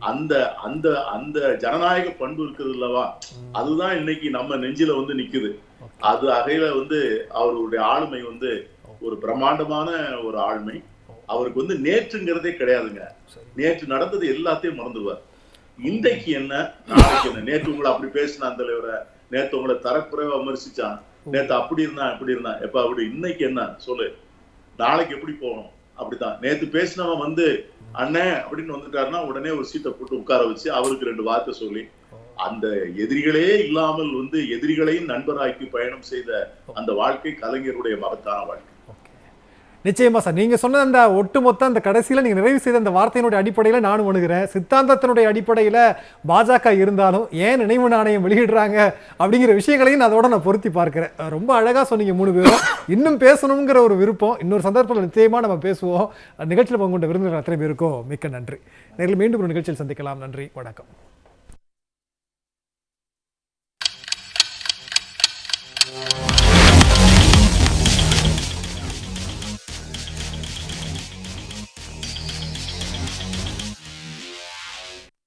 அந்த அந்த அந்த ஜனநாயக பண்பு இருக்குது இல்லவா, அதுதான் இன்னைக்கு நம்ம நெஞ்சில வந்து நிக்குது. அது அகையில வந்து அவருடைய ஆளுமை வந்து ஒரு பிரம்மாண்டமான ஒரு ஆளுமை. அவருக்கு வந்து நேற்றுங்கிறதே கிடையாதுங்க. நேற்று நடந்தது எல்லாத்தையும் மறந்துடுவார். இன்றைக்கு என்ன நாளைக்கு என்ன, நேற்று உங்களை அப்படி பேசினா அந்த தலைவரை, நேற்று உங்களை தரக்குறைவா விமர்சிச்சான், நேற்று அப்படி இருந்தான் இப்படி இருந்தான், எப்ப அப்படி, இன்னைக்கு என்ன சொல்லு, நாளைக்கு எப்படி போகணும், அப்படித்தான். நேற்று பேசினவன் வந்து அண்ணன் அப்படின்னு வந்துட்டாருன்னா உடனே ஒரு சீட்டை போட்டு உட்கார வச்சு அவருக்கு 2 வார்த்தை சொல்லி, அந்த எதிரிகளே இல்லாமல் வந்து எதிரிகளையும் நண்பராக்கி பயணம் செய்த அந்த வாழ்க்கை கலைஞருடைய மகத்தான வாழ்க்கை. நிச்சயமா சார், நீங்க சொன்ன அந்த ஒட்டுமொத்த அந்த கடைசியில நீங்க நிறைவு செய்த அந்த வார்த்தையினுடைய அடிப்படையில நானும் அணுகிறேன். சித்தாந்தத்தினுடைய அடிப்படையில பாஜக இருந்தாலும் ஏன் நினைவு நாணயம் வெளியிடுறாங்க அப்படிங்கிற விஷயங்களையும் அதோட நான் பொருத்தி பார்க்கிறேன். ரொம்ப அழகா சொன்னீங்க 3 பேரும். இன்னும் பேசணுங்கிற ஒரு விருப்பம் இன்னொரு சந்தர்ப்பத்தில் நிச்சயமா நம்ம பேசுவோம். நிகழ்ச்சியில் பங்குண்ட விருந்தினர் அத்தனை பேருக்கும் மிக்க நன்றி. நேரில் மீண்டும் ஒரு நிகழ்ச்சியில் சந்திக்கலாம். நன்றி, வணக்கம்.